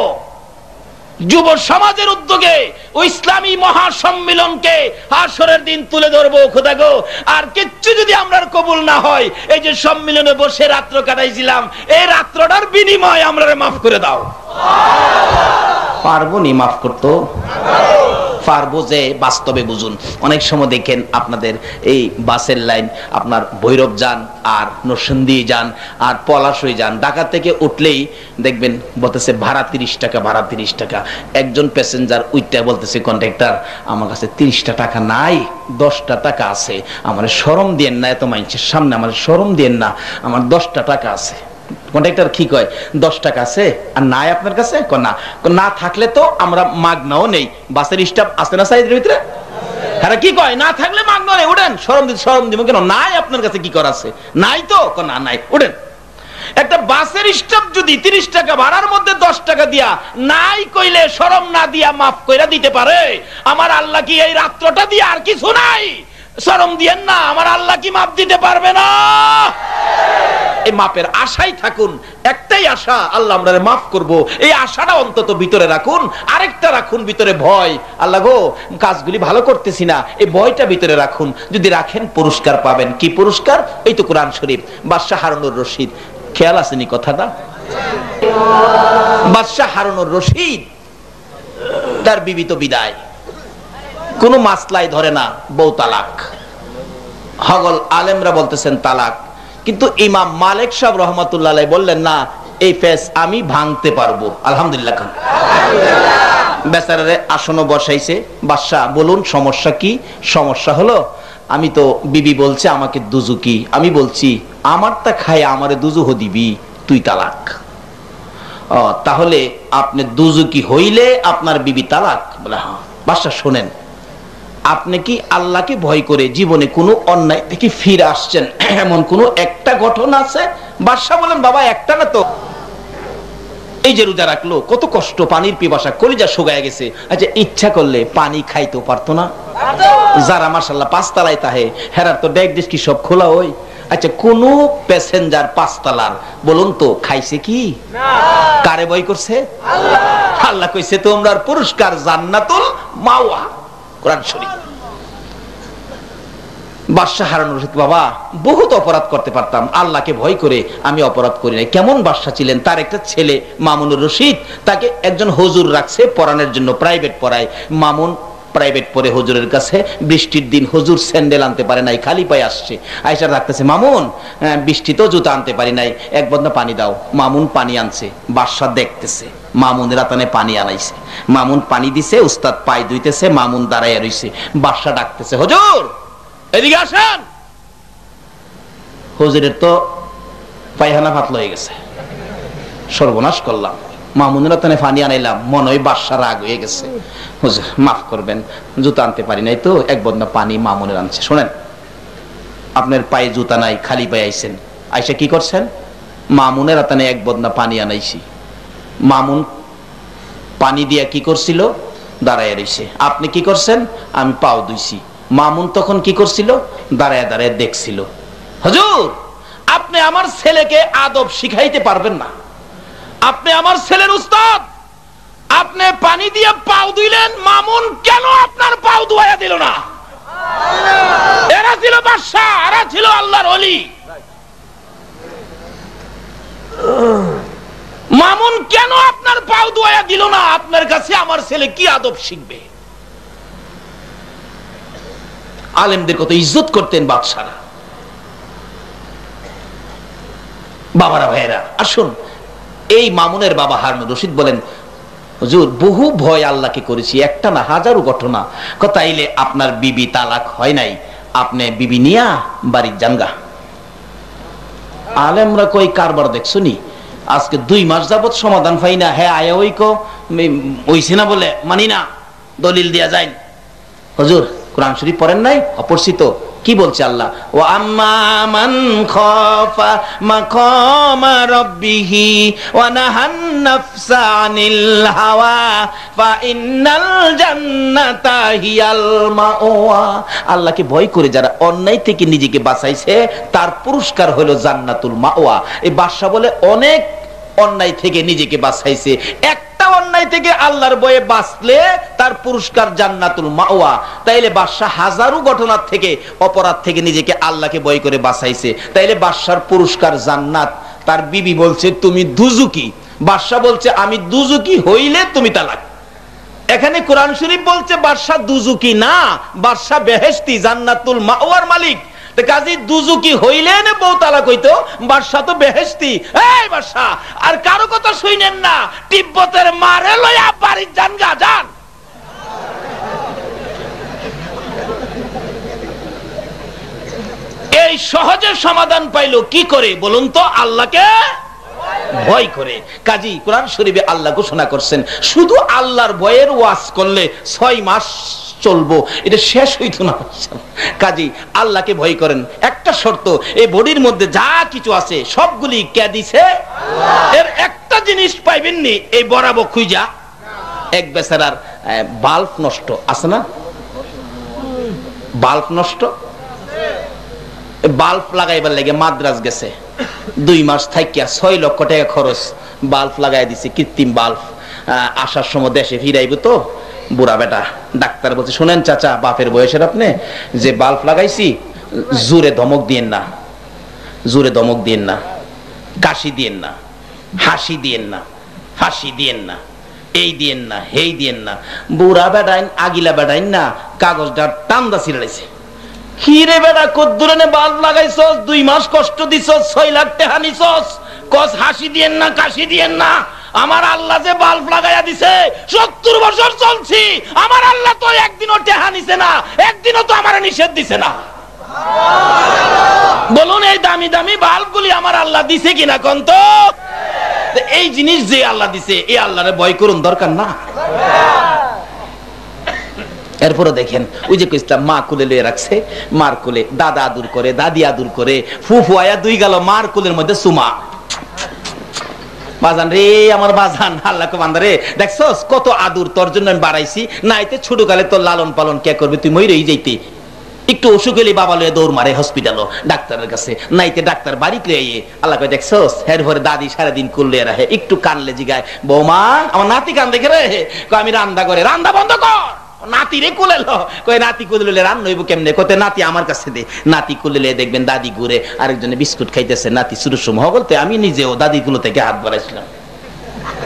যুব সমাজের উদ্যোগে ওই ইসলামী মহাসম্মেলনকে হাসরের দিন তুলে ধরবো। খোদা গো, আর কিচ্ছু যদি আমরা কবুল না হয়, এই যে সম্মেলনে বসে রাত্র কাটাইছিলাম, এই রাত্রটার বিনিময় আমরা মাফ করে দাও। পারবো নি মাফ করতে? পারবো যে বাস্তবে বুঝুন। অনেক সময় দেখেন আপনাদের এই বাসের লাইন, আপনার ভৈরব যান আর নরসিংদী যান আর পলাশই যান, ঢাকা থেকে উঠলেই দেখবেন বলতেছে ভাড়া 30 টাকা, ভাড়া 30 টাকা। একজন প্যাসেঞ্জার উইটা বলতেছে, কন্ডাক্টর আমার কাছে 30টা টাকা নাই, 10টা টাকা আছে, আমার শরম দিয়েন না, এত মানুষের সামনে আমার শরম দিয়েন না, আমার 10টা টাকা আছে। কন্ডাক্টর কি কয়, 10 টাকা আছে আর নাই আপনার কাছে? না থাকলে তো আমরা মাগনাও নেই, বাসের স্টাফ আছে না সাইডের ভিতরে? হ্যাঁ, কি কয়, না থাকলে মাগনাও নেই, উঠেন। শরম দিব কেন? নাই আপনার কাছে কি করা আছে? নাই তো? না নাই, উঠেন। একটা বাসের স্টাফ যদি 30 টাকা ভাড়ার মধ্যে 10 টাকা দিয়া নাই কইলে শরম না দিয়া মাফ কইরা দিতে পারে, আমার আল্লাহ কি এই রাত্রটা দিয়ে আর কিছু নাই? শরম দিয়েন না, আমার আল্লাহ কি মাফ দিতে পারবে না? এই মাপের আশাই থাকুন, একটাই আশা, আল্লাহ আমাদের মাফ করব, এই আশাটা অন্তত ভিতরে রাখুন। আরেকটা রাখুন ভিতরে ভয়, আল্লাহ গো কাজগুলি ভালো করতেছি না, এই ভয়টা ভিতরে রাখুন। যদি রাখেন পুরস্কার পাবেন। কি পুরস্কার? এই তো কোরআন শরীফ। বাদশাহ হারুনুর রশিদ, খেয়াল আসেনি কথাটা? বাদশাহ হারুনুর রশিদ তার বিবি তো বিদায়, কোন মাসলাই ধরে না, বউ তালাক। হগল আলেমরা বলতেছেন তালাক, কিন্তু ইমাম মালিক সাহেব রহমাতুল্লাহ আলাইহি বললেন না, এই ফেস আমি ভাঙতে পারবো। আলহামদুলিল্লাহ। বেচারারে আসনে বসাইছে। বাদশা বলুন সমস্যা কি? সমস্যা হলো আমি তো, বিবি বলছে আমাকে দুজুকি, আমি বলছি আমারটা খাই আমারে দুজুহ দিবি, তুই তালাক। তাহলে আপনি দুজুকি হইলে আপনার বিবি তালাক? বলে হ্যাঁ। বাদশা শোনেন, আপনি কি আল্লাহকে ভয় করে জীবনে কোনো অন্যায় থেকে ফিরে আসছেন এমন কোন একটা ঘটনা আছে? বাদশা বলেন বাবা একটা না তো, এই যে রোজা রাখলো, কত কষ্ট, পানির পিপাসা, কলিজা শুকায় গেছে, আচ্ছা ইচ্ছা করলে পানি খাইতেও পারতো না? যারা মাশাআল্লাহ 5 তলায় তাহে হেরার তো ডেক ডিস কি সব খোলা হই। আচ্ছা কোন প্যাসেঞ্জার 5 তলার বলুন তো খাইছে কি? কারে ভয় করছে? আল্লাহ কইছে তোমরার পুরস্কার জান্নাতুল মাওয়া, কোরআন শরীফ। বাদশা হারুনুর রশিদ বাবা বহুত অপরাধ করতে পারতাম, আল্লাহকে ভয় করে আমি অপরাধ করি নাই। কেমন বাদশা ছিলেন? তার একটা ছেলে মামুনুর রশিদ, তাকে একজন হুজুর রাখছে পড়ানোর জন্য, প্রাইভেট পড়ায়। মামুন প্রাইভেট পড়ে হুজুরের কাছে, বৃষ্টির দিন হুজুর স্যান্ডেল আনতে পারে নাই, খালি পায়ে আসছে। আয়েশা রাখতেছে, মামুন বৃষ্টিতেও জুতা আনতে পারি নাই, এক বদনা পানি দাও। মামুন পানি আনছে, বাদশা দেখতেছে মামুনের হাতে পানি আনাইছে, মামুন পানি দিছে, উস্তাদ পায়ে ধুইতেছে, মামুন দাঁড়াইয়া রইছে। বাদশা ডাকতেছে, হুজুর এদিকে আসেন। হুজুরের তো পায়খানা ফাতলা হয়ে গেছে, সর্বনাশ করলাম, মামুনের হাতে পানি আনাইলাম, মনে হয় বাদশা রাগ হয়ে গেছে। হুজুর মাফ করবেন, জুতা আনতে পারি নাই তো, এক বদনা পানি মামুনের আনছে। শোনেন, আপনার পায়ে জুতা নাই, খালি পায়ে আইছেন, আইসা কি করছেন? মামুনের হাতে এক বদনা পানি আনাইছি। মামুন পানি দিয়া কি করছিল? দাঁড়াইয়া রইছে। আপনি কি করছেন? আমি পাও ধুইছি। মামুন তখন কি করছিল? দাঁড়ায় দাঁড়ায় দেখছিল। হুজুর আপনি আমার ছেলেকে আদব শিখাইতে পারবেন না। আপনি আমার ছেলের উস্তাদ, আপনি পানি দিয়ে পাও দিলেন, মামুন কেন আপনার পাও ধোয়া দিল না? এরা ছিল বাদশা, এরা ছিল আল্লাহর ওলি। মামুন কেন আপনার পাও ধোয়া দিল না? আপনার কাছে আমার ছেলে কি আদব শিখবে? আলেমদের কত ইজ্জত করতেন বাদশারা। বাবারা ভাইরা আসুন, এই মামুনের বাবা হারুন রশিদ বলেন, হুজুর বহু ভয় আল্লাহকে করেছি, একটা না হাজারো ঘটনা। তাইলে আপনার বিবি তালাক হয় নাই, আপনি বিবি নিয়া বাড়ির জানগা। আলেমরা কই কারবার দেখছনি, আজকে 2 মাস যাবত সমাধান পাই না। হ্যাঁ আয়া ওই কইছে না বলে মানি না, দলিল দিয়া যায়। হুজুর কোরআন শরীফ পড়েন নাই? অপরিচিত কি বলছে আল্লাহ? ও আম্মা মান খাফা মাকামা রাব্বিহি ওয়া নাহান নাফসা আনিল হাওয়া ফা ইন্নাল জান্নাতা হিয়াল মাওয়া। আল্লাহকে ভয় করে যারা অন্যায় থেকে নিজেকে বাঁচাইছে তার পুরস্কার হলো জান্নাতুল মাওয়া। এই বাদশা বলে অনেক অন্যায় থেকে নিজেকে বাঁচাইছে, একটা অন্যায় থেকে আল্লাহর ভয়ে বাঁচলে তার পুরস্কার জান্নাতুল মাওয়া। তাইলে বাদশা হাজারো ঘটনার থেকে, অপরাধ থেকে নিজেকে আল্লাহকে ভয় করে বাঁচাইছে, তাইলে বাদশার পুরস্কার জান্নাত। তার বিবি বলছে তুমি দুজুকি, বাদশা বলছে আমি দুজুকি হইলে তুমি তালাক। এখানে কোরআন শরীফ বলছে বাদশা দুজুকি না, বাদশা বেহেশতি, জান্নাতুল মাওয়ার মালিক। কাজী দুজুকি হইলে না বউ তালাক হইতো, বাদশা তো বেহেশতি। এই বাদশা আর কারো কথা শুনেন না, তিব্বতের মারে লইয়া বাড়ির জানগা যান। এই সহজে সমাধান পাইলো কি করে বলুন তো? আল্লাহকে ভয় করে। কাজী কোরআন শরীফে আল্লাহ ঘোষণা করছেন শুধু আল্লাহর ভয়ের ওয়াজ করলে 6 মাস চলবো, এটা শেষ হইতো না। কাজী আল্লাহকে ভয় করেন। একটা শর্ত, এই বডির মধ্যে যা কিছু আছে সবগুলি কে দিছে? এর একটা জিনিস পাইবেন নি এই বরাবর খুঁজা। এক বেচারার বাল্ব নষ্ট আছে না, বাল্ব নষ্ট, বাল্ব লাগাইবার লাগে মাদ্রাজ গেছে, 2 মাস থাকিয়া 6 লক্ষ টাকা খরচ, বাল্ব লাগাই দিছে, কৃত্রিম বাল্ব। আসার সময় দেশে ফিরাইব তো বুড়া বেটা, ডাক্তার বলছে শুনেন চাচা, বাপের বয়সের আপনি, যে বাল্ব লাগাইছি জোরে ধমক দিয়েন না, জোরে ধমক দিয়েন না, কাশি দিয়েন না, হাসি দিয়েন না, ফাঁসি দিয়েন না, এই দিয়েন না, হেই দিয়েন না। বুড়া বেটাইন আগিলা বেটাইন না কাগজটা টান্দা ছিড়াইছে। হিরে বেটা কদ্দুরে বাল্ব লাগাইছস, 2 মাস কষ্ট দিছস, 6 লাখ টাকা নিছস, কস হাসি দিয়েন না, কাশি দিয়েন না। আমার আল্লাহ যে বাল্ব লাগাইয়া দিছে 70 বছর চলছি, আমার আল্লাহ তো একদিনও টাকা নিছে না, একদিনও তো আমার নিষেধ দিছে না। বলুন এই দামি দামি বাল্বগুলি আমার আল্লাহ দিছে কিনা কোন তো? এই জিনিস যে আল্লাহ দিছে এই আল্লাহরে ভয় করুন, দরকার না। এরপরে দেখেন ওই যে কইছিলাম মা কোলে লয়ে রাখছে, মার কোলে দাদা আদর করে, দাদি আদর করে, ফুফু আয়া 2 গেল মার কোলের মধ্যে সুমা। বাজান রে আমার বাজান, আল্লাহ কো বান্দা রে দেখছস কত আদর তোর জন্য আমি বাড়াইছি, নাইতে ছোট কালে তোর লালন পালন কে করবে, তুই মইরেই যাইতে। একটু অসুখ হলে বাবা লয়ে দৌড় মারে হসপিটালও ডাক্তারের কাছে, নাইতে ডাক্তার বাড়িতে লইয়ে। আল্লাহ কয় দেখছস এরপরে দাদি সারাদিন কুললে রাখে, একটু কানলে জিগায় বৌমা আমার নাতি কান দেখে রে, আমি রান্না করে, রান্না বন্ধ কর, নাতি রে কুলে লো। কয় নাতি কুলে রান্না হইব কেমনে? কতে নাতি আমার কাছে দে। নাতি কুলে দেখবেন দাদি ঘুরে আরেকজনে বিস্কুট খাইতেছে, নাতি শুরু সময় বলতে আমি নিজেও দাদি গুলো থেকে হাত বাড়াইছিলাম,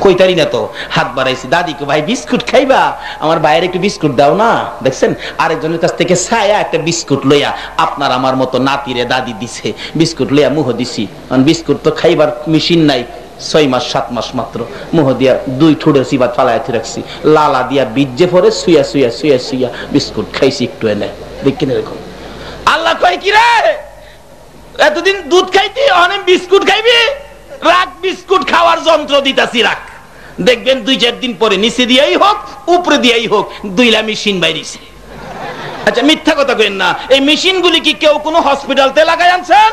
কইতারি না তো হাত বাড়াইছি। দাদিকে ভাই বিস্কুট খাইবা, আমার বাইরে একটু বিস্কুট দাও না। দেখছেন আরেকজনের কাছ থেকে ছায়া একটা বিস্কুট লইয়া আপনার আমার মতো নাতিরে দাদি দিছে, বিস্কুট লইয়া মুহ দিছি। বিস্কুট তো খাইবার মেশিন নাই, 6 মাস 7 মাস মাত্র, মুহ দিয়া 2 ঠোঁটের সিবাত ফালাইতে রাখছি, লালা দিয়া বীজে পরে শুয়া শুয়া শুয়া শুয়া বিস্কুট খাইছি একটু এনে দেখেন এরকম। আল্লাহ কয় কি রে এতদিন দুধ খাইতি অনেক বিস্কুট খাইবি, রাখ বিস্কুট খাওয়ার যন্ত্র দিতাছি রাখ, দেখবেন 2-4 দিন পরে নিচে দিয়েই হোক উপরে দিয়েই হোক 2লা মেশিন বাইরেছে। আচ্ছা মিথ্যা কথা কইেন না, এই মেশিন গুলি কি কেউ কোনো হসপিটালতে লাগাই আনছেন?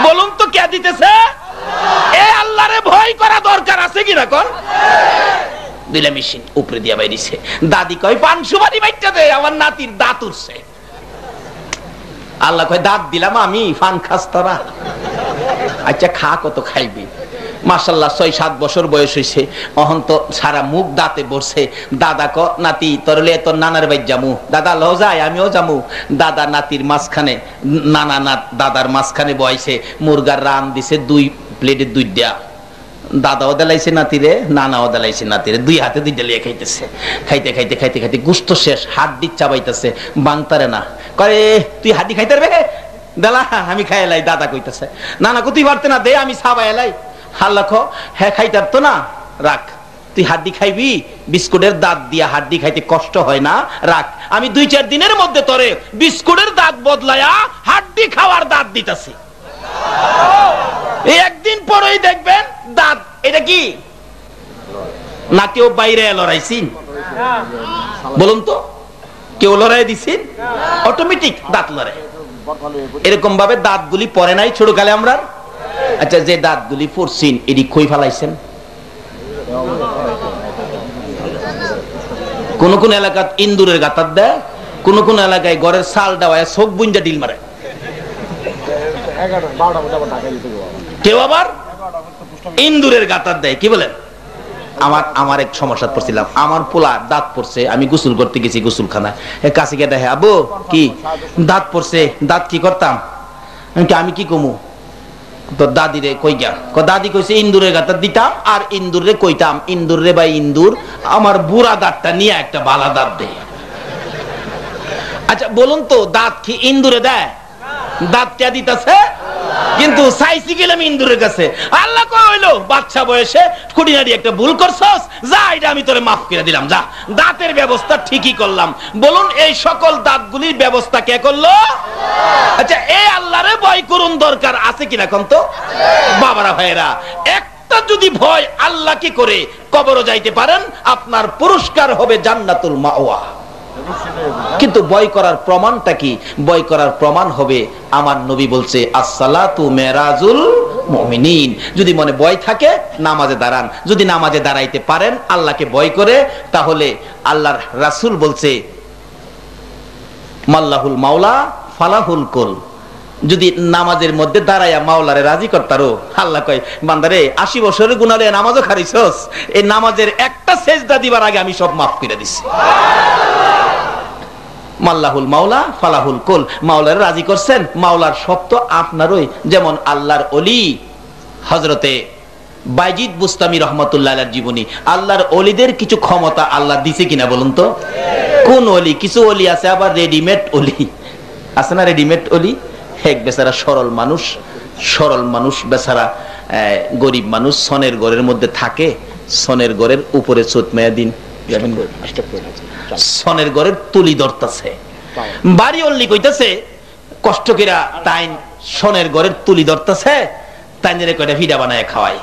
বলুন তো কে দিতেছে? এই আল্লাহরে ভয় করা দরকার আছে কি না কোন? 2লা মেশিন উপরে দিয়া বাইরেছে। দাদি কয় পান সুপারি বাইটা দে, আমার নাতির দাঁত উঠছে। আল্লাহ কয় দাঁত দিলাম আমি, ফান খাস তোরা। আচ্ছা খা, কত খাইবি? মাশাআল্লাহ 6-7 বছর বয়স হয়েছে, অহন তো সারা মুখ দাঁতে বসছে। দাদা ক নাতি তরলে তোর নানার বাড়ি যামু। দাদা ল যায়, আমিও যামু। দাদা নাতির মাঝখানে, নানা নাত দাদার মাঝখানে বয়সে মুরগার রান দিছে 2 প্লেটে 2 দেয়া। দাদাও দেলাইছে নাতিরে, নানাও দেলাইছে নাতিরে, 2 হাতে 2 লিয়ে খাইতেছে। খাইতে খাইতে খাইতে খাইতে গুস্ত শেষ, হাড্ডি চাবাইতেছে, বাংতারে না। কয়ে তুই হাড্ডি খাইতে পারবে? দেলা আমি খাইলাই। দাদা কইতেছে নানা কো তুই পারতে না, দে আমি চাবাইলাই। হাল্লা খো, হ্যাঁ খাইতার তো না, রাখ। তুই হাড্ডি খাইবি? বিস্কুটের দাঁত দিয়া হাড্ডি খাইতে কষ্ট হয় না, রাখ। আমি 2-4 দিনের মধ্যে তোরে বিস্কুটের দাঁত বদলায়া হাড্ডি খাওয়ার দাঁত দিতেছি। এই একদিন পরেই দেখবেন দাঁত। এটা কি না কেউ বাইরে লড়াইছি? বলুন তো, কেউ লড়াই দিছেন? অটোমেটিক দাঁত লড়াই। এরকম ভাবে দাঁতগুলি পরে নাই ছোটকালে আমরা। আচ্ছা, যে দাঁতগুলি পড়ছেন এটি কই ফেলাইছেন? কোন কোন এলাকাত ইন্দুরের গাতার দেয়, কোন কোন এলাকায় ঘরের সাল দেওয়ায় চোখ বুঞ্জা ডিল মারে, কেউ আবার ইন্দুরের গাতার দেয়। কি বলেন? আমার এক সমস্যা পড়ছিলাম, আমার পোলা দাঁত পড়ছে, আমি গোসল করতে গেছি গোসলখানায়, কাছে গিয়ে দেখে আবু কি দাঁত পড়ছে, দাঁত কি করতাম? আমি কি কমু? তো দাদি রে কই গা? দাদি কইছে ইন্দুরের গাতা দিতাম, আর ইন্দুর রে কইতাম ইন্দুর রে ভাই ইন্দুর, আমার বুড়া দাঁতটা নিয়ে একটা বালা দাঁত দে। আচ্ছা বলুন তো, দাঁত কি ইন্দুরে দেয়? দাঁত কে দিতেছে? কিন্তু চাইছি গেলাম ইন্দুরের কাছে। আল্লাহ কইলো বাচ্চা বয়সে খুঁটিনাটি একটা ভুল করছস, যা এটা আমি তোরে মাফ করে দিলাম, যা। দাঁতের ব্যবস্থা ঠিকই করলাম। বলুন এই সকল দাঁতগুলির ব্যবস্থা কে করলো? আচ্ছা, এই আল্লাহরে ভয় করুন, দরকার আছে কিনা কোন তো? বাবারা ভাইরা, একটা যদি ভয় আল্লাহ কি করে কবরও যাইতে পারেন, আপনার পুরস্কার হবে জান্নাতুল মাওয়া। কিন্তু ভয় করার প্রমাণটা কি? ভয় করার প্রমাণ হবে আমার নবী বলছে আসসালাতু মেরাজুল মুমিনিন। যদি মনে ভয় থাকে নামাজে দাঁড়ান, যদি নামাজে দাঁড়াইতে পারেন আল্লাহকে ভয় করে, তাহলে আল্লাহর রাসূল বলছে মাল্লাহুল মাওলা ফালাহুল কুল। যদি নামাজের মধ্যে দাঁড়াইয়া মাওলারে রাজি করতারো, আল্লাহ কয় বান্দারে 80 বছরের গুনাহ লয়ে নামাজও খারিছস, এই নামাজের একটা সেজদা দিবার আগে আমি সব মাফ করে দিছি। মাল্লাহুল মাওলা ফালাহুল কুল, মাওলারে রাজি করছেন, মাওলার সব তো আপনারই। যেমন আল্লাহর ওলি হযরতে বাইজিদ বুস্তামি রাহমাতুল্লাহ আলাইহির জীবনী, আল্লাহর ওলিদের কিছু ক্ষমতা আল্লাহ দিছে কিনা বলুন তো? কোন ওলি? কিছু ওলি আছে আবার রেডিমেড ওলি আছে না, রেডিমেড ওলি। এক বেচারা সরল মানুষ বেচারা, গরিব মানুষ, সনের ঘরের মধ্যে থাকে, সনের ঘরের উপরে চোতমায়া দিন সনের ঘরের তুলি ধরতেছে, বাড়ি অল্লি কইতেছে কষ্ট কইরা তাই সনের ঘরের তুলি ধরতেছে, তাই কয়টা ফিডা বানায় খাওয়ায়।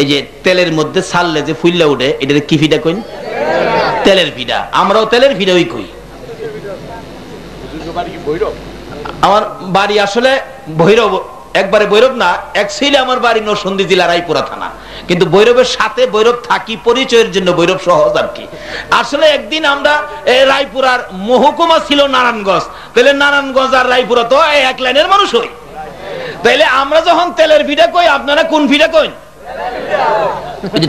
এই যে তেলের মধ্যে ছাড়লে যে ফুললে উঠে, এটা কি ফিডা কইন? তেলের ফিডা। আমরাও তেলের ফিডাই কই। আমার বাড়ি আসলে ভৈরব, একবারে ভৈরব না, অ্যাকচুয়ালি আমার বাড়ি নরসিংদী জেলা রায়পুরা থানা, কিন্তু ভৈরবের সাথে ভৈরব থাকি পরিচয়ের জন্য ভৈরব সহজ আর কি। আসলে একদিন আমরা রায়পুরার মহকুমা ছিল নারায়ণগঞ্জ, তাহলে নারায়ণগঞ্জ আর রায়পুরা তো এক লাইনের মানুষ হই, তাইলে আমরা যখন তেলের ভিডা কই, আপনারা কোন ভিডা কইন?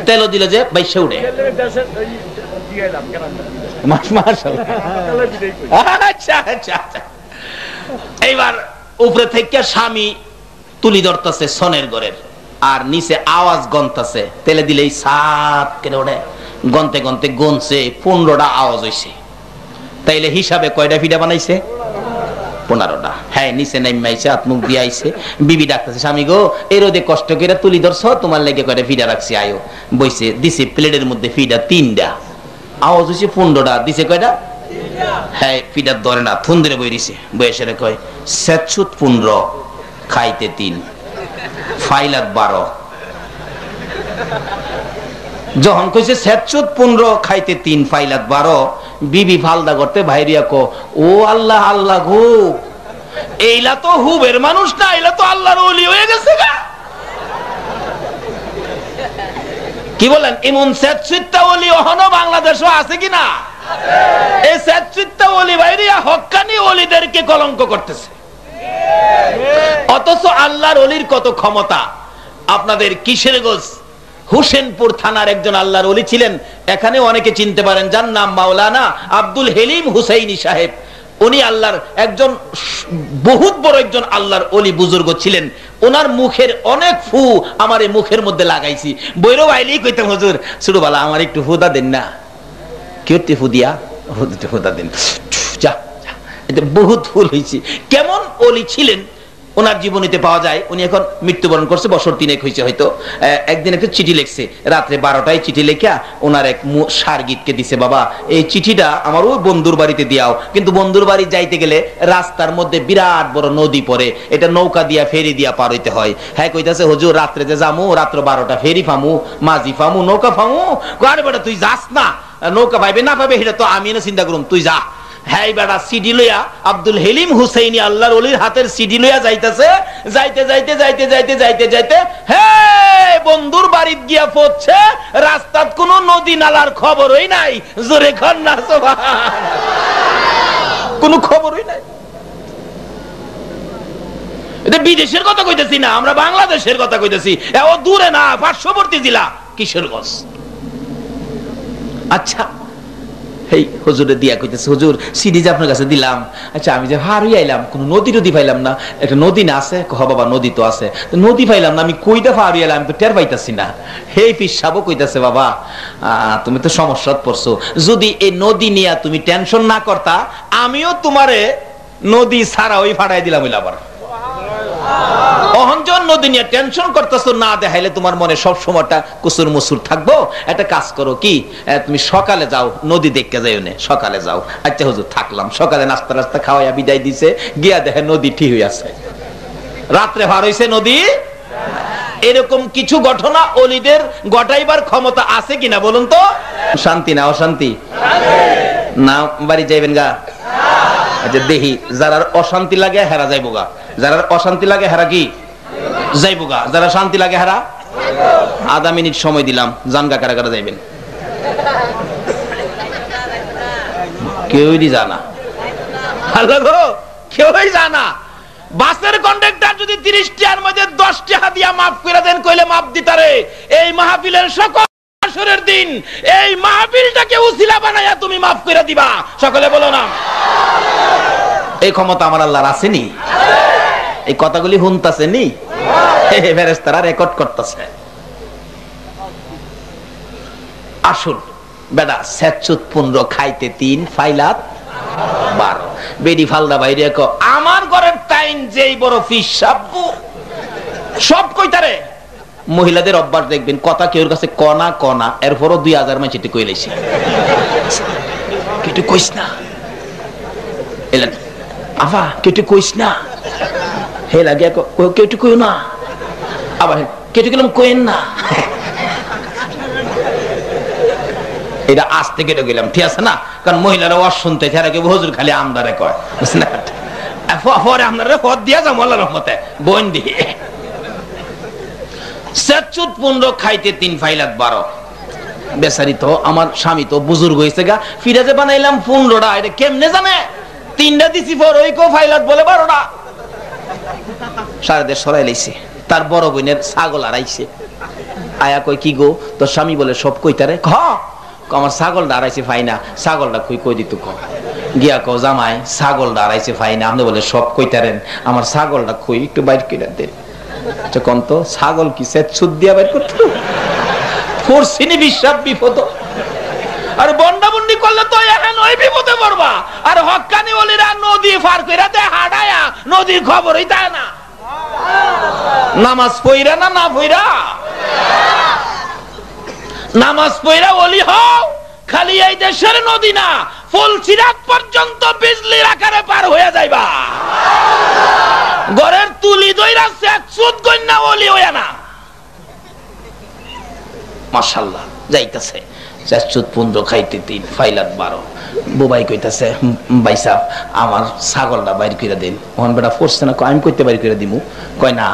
তেল দিলে যে বাইশে উঠে। আচ্ছা আচ্ছা আচ্ছা। এইবার উপরে থেকে স্বামী তুলি ধরতেছে সনের ঘরের, আর নিচে আওয়াজ গন্তাছে, তেলে দিলেই সাপ কেটে ওঠে, গনতে গনতে গনছে 15টা আওয়াজ হইছে। তাইলে হিসাবে কয়টা ফিডা বানাইছে? 15টা। হ্যাঁ, নিচে নাইমাইছে, আত্মুখ দিয়ে আইছে, বিবি ডাকতেছে স্বামী গো এই রোদে কষ্ট করে তুলি ধরছ, তোমার লেগে কয়টা ফিডা রাখছি, আয়ো। বইছে, দিছে প্লেটের মধ্যে ফিডা 3টা, আওয়াজ হইছে 15টা, দিছে কয়টা? হ্যাঁ, ফিডা ধরে না, থুন ধরে বই দিছে, বয়সের কয় 15 খাইতে 3 ফাইলাত 12। যখন কইছে 15 খাইতে 3 ফাইলাত 12, বিবি ফালদা করতে ভাইরিয়া কো ও আল্লাহ আল্লাহ গো, এইলা তো হুবের মানুষ না, এইলা তো আল্লাহর ওলি হয়ে গেছে গা। কি বলেন? এমন 76টা ওলি এখনো বাংলাদেশে আছে কিনা? এই 76টা ওলি ভাইরিয়া হক্কানি ওলিদেরকে কলঙ্ক করতেছে। অথচ আল্লাহর ওলির কত ক্ষমতা। আপনাদের কিশোরগঞ্জ হুসেনপুর থানার একজন আল্লাহর ওলি ছিলেন, এখানে অনেকে চিনতে পারেন, যার নাম মাওলানা আব্দুল হেলিম হুসাইনি সাহেব। উনি আল্লাহর একজন বহুত বড় একজন আল্লাহর ওলি বুজুর্গ ছিলেন। ওনার মুখের অনেক ফু আমার এই মুখের মধ্যে লাগাইছি। বৈরব আইলেই কইতাম, হুজুর ছোটবেলা আমার একটু ফুদা দেন না। কেউ ফু দিয়া ফুদা দেন, যা এটা বহুত ফুল হয়েছে। কেমন ওলি ছিলেন ওনার জীবনীতে পাওয়া যায়। উনি এখন মৃত্যুবরণ করছে, বছর 3 হয়েছে হয়তো। একদিন একটা চিঠি লিখছে, রাত্রে 12টায় চিঠি লেখা ওনার এক সার্গিতকে দিছে, বাবা এই চিঠিটা আমার ওই বন্ধুর বাড়িতে দিয়াও। কিন্তু বন্ধুর বাড়ি যাইতে গেলে রাস্তার মধ্যে বিরাট বড় নদী পড়ে, এটা নৌকা দিয়া ফেরি দিয়া পার হইতে হয়। হ্যাঁ কইতাছে, হুজুর রাত্রে যে যামু, রাত্র 12টা ফেরি ফামু, মাঝি ফামু, নৌকা ফামু। আরে বেটা তুই যাস না, নৌকা পাইবে না পাবে সেটা তো আমি না চিন্তা করুম, তুই যা। হ্যাঁ বেটা সিডি লইয়া আব্দুল হেলিম হুসাইনি আল্লাহর ওলির হাতের সিডি লইয়া যাইতেছে। যাইতে যাইতে যাইতে যাইতে যাইতে যাইতে হ্যাঁ বন্ধুর বাড়িতে গিয়া পড়ছে, রাস্তাত কোনো নদী নালার খবরই নাই। জোরে খন না সুবহানাল্লাহ, কোনো খবরই নাই। এটা বিদেশের কথা কইতেছি না, আমরা বাংলাদেশের কথা কইতেছি। ও দূরে না, পার্শ্ববর্তী জেলা কিশোরগঞ্জ। আচ্ছা এই হুজুরে দিয়া কইতেছে, হুজুর সিডি যে আপনার কাছে দিলাম, আচ্ছা আমি যে হারিয়ে আইলাম, কোন নদী টদী পাইলাম না। একটা নদী না আছে? হ বাবা নদী তো আছে। নদী পাইলাম না, আমি কইটা হারিয়ে এলাম, আমি তো টের পাইতাছি না। হেই পিসাবও কইতাছে, বাবা তুমি তো সমস্যাত পড়ছো, যদি এই নদী নিয়ে তুমি টেনশন না করতা, আমিও তোমারে নদী ছাড়া ওই ফাড়াই দিলাম। হইল আবার অহঞ্জন নদী নিয়ে টেনশন করতেছো, না দেখাইলে তোমার মনে সব সময়টা কুসুর মুসুর থাকবো। একটা কাজ করো, কি তুমি সকালে যাও, নদী দেখতে যাই, সকালে যাও। আচ্ছা হুজুর থাকলাম। সকালে নাস্তা রাস্তা খাওয়াইয়া বিদায় দিছে, গিয়া দেখে নদী ঠিক হয়ে আছে, রাত্রে ভার হইছে নদী। এরকম কিছু ঘটনা ওলিদের ঘটাইবার ক্ষমতা আছে কিনা বলুন তো? শান্তি না অশান্তি না? বাড়ি যাইবেন গা? আচ্ছা দেখি, যারা অশান্তি লাগে হেরা যাইবো গা, যারা অশান্তি লাগে হেরা কি যাইবো গা, যারা শান্তি লাগে হেরা। আধা মিনিট সময় দিলাম, জানগা কারা কারা যাইবেন? কেউই জানা, কেউই জানা। বাসের কন্ডাক্টর যদি 30 টাকার মধ্যে 10 টাকা দিয়া মাফ করে দেন, কইলে মাফ দিতারে। এই মাহফিলের সকল আসরের দিন এই মাহফিলটাকে উসিলা বানায়া তুমি মাফ করে দিবা। সকলে বলো না। এই ক্ষমতা আমার আল্লাহর আসেনি? এই কথাগুলি শুনতাছেনি? ফেরেশতারা রেকর্ড করতেছে। আসুন বেটা, 715 খাইতে 3 ফাইলাত 12। বেডি ফালদা বাইরে আমার ঘরের টাইম যেই বড় ফিস সাব্বু সব কইতারে। মহিলাদের অভ্যাস দেখবেন, কথা কেউর কাছে কনা কনা, এরপরও 2000 মাস এটি কইলেছি, কেটে কইস না এলেন আফা, কেটে কইস না। হে লাগে কেটে কইও না, আবার কেটে গেলাম কইেন না। এটা আজ থেকে গেলাম, ঠিক আছে না? কারণ মহিলারা ওয়াজ শুনতে ছাড়া কেউ হুজুর খালি আমদারে কয়, বুঝলেন? পরে আপনারা পদ দিয়া যাবো আল্লাহর রহমতে বোন দিয়ে। 715 খাইতে 3 ফাইলাত 12। বেচারি তো আমার স্বামী তো বুজুর্গ হয়েছে গা, ফিরাজে বানাইলাম 15টা। এটা কেমনে জানে? 3টা দিছি, পর ওই কো ফাইলাত বলে 12টা। 1.5 সরাই লাইছে। তার বড় বোনের ছাগল হারাইছে। আয়া কই কি গো তোর স্বামী? বলে সব কইতারে। আমার ছাগলটা হারাইছে ফাইনা। ছাগলটা কই দিত ক গিয়া কো জামাই ছাগলটা হারাইছে ফাইনা। আপনি বলে সব কইতারেন, আমার ছাগলটা কই একটু বাইর করে দেন। কোন তো ছাগল কি সুদ দিয়া বাইর করতো? ফোরসিনি বিশ্বাস বিপদ। আর বন্ডাবন্ডি করলে তো এখন ওই বিপদে পড়বা। আর হক্কানি ওলিরা নদী পার কইরা দে হাডায়া, নদীর খবরই দেয় না। নামাজ পইরা না পইরা, নামাজ পইরা ওলি হও। খালি এই দেশের নদী না, ফুলসিরাত পর্যন্ত বিজলির আকারে পার হয়ে যাইবা। ঘরের তুলি দইরা সুদ গন্যা ওলি হইয়া না। মাশাআল্লাহ যাইতাছে। 715 খাইতে 3 ফাইলাত 12। বুবাই কইতাছে, ভাই সাহেব আমার ছাগলটা বাইর করে দেন। ওখান বেটা ফোরছে না, আমি কইতে বাইর করে দিমু। কয় না,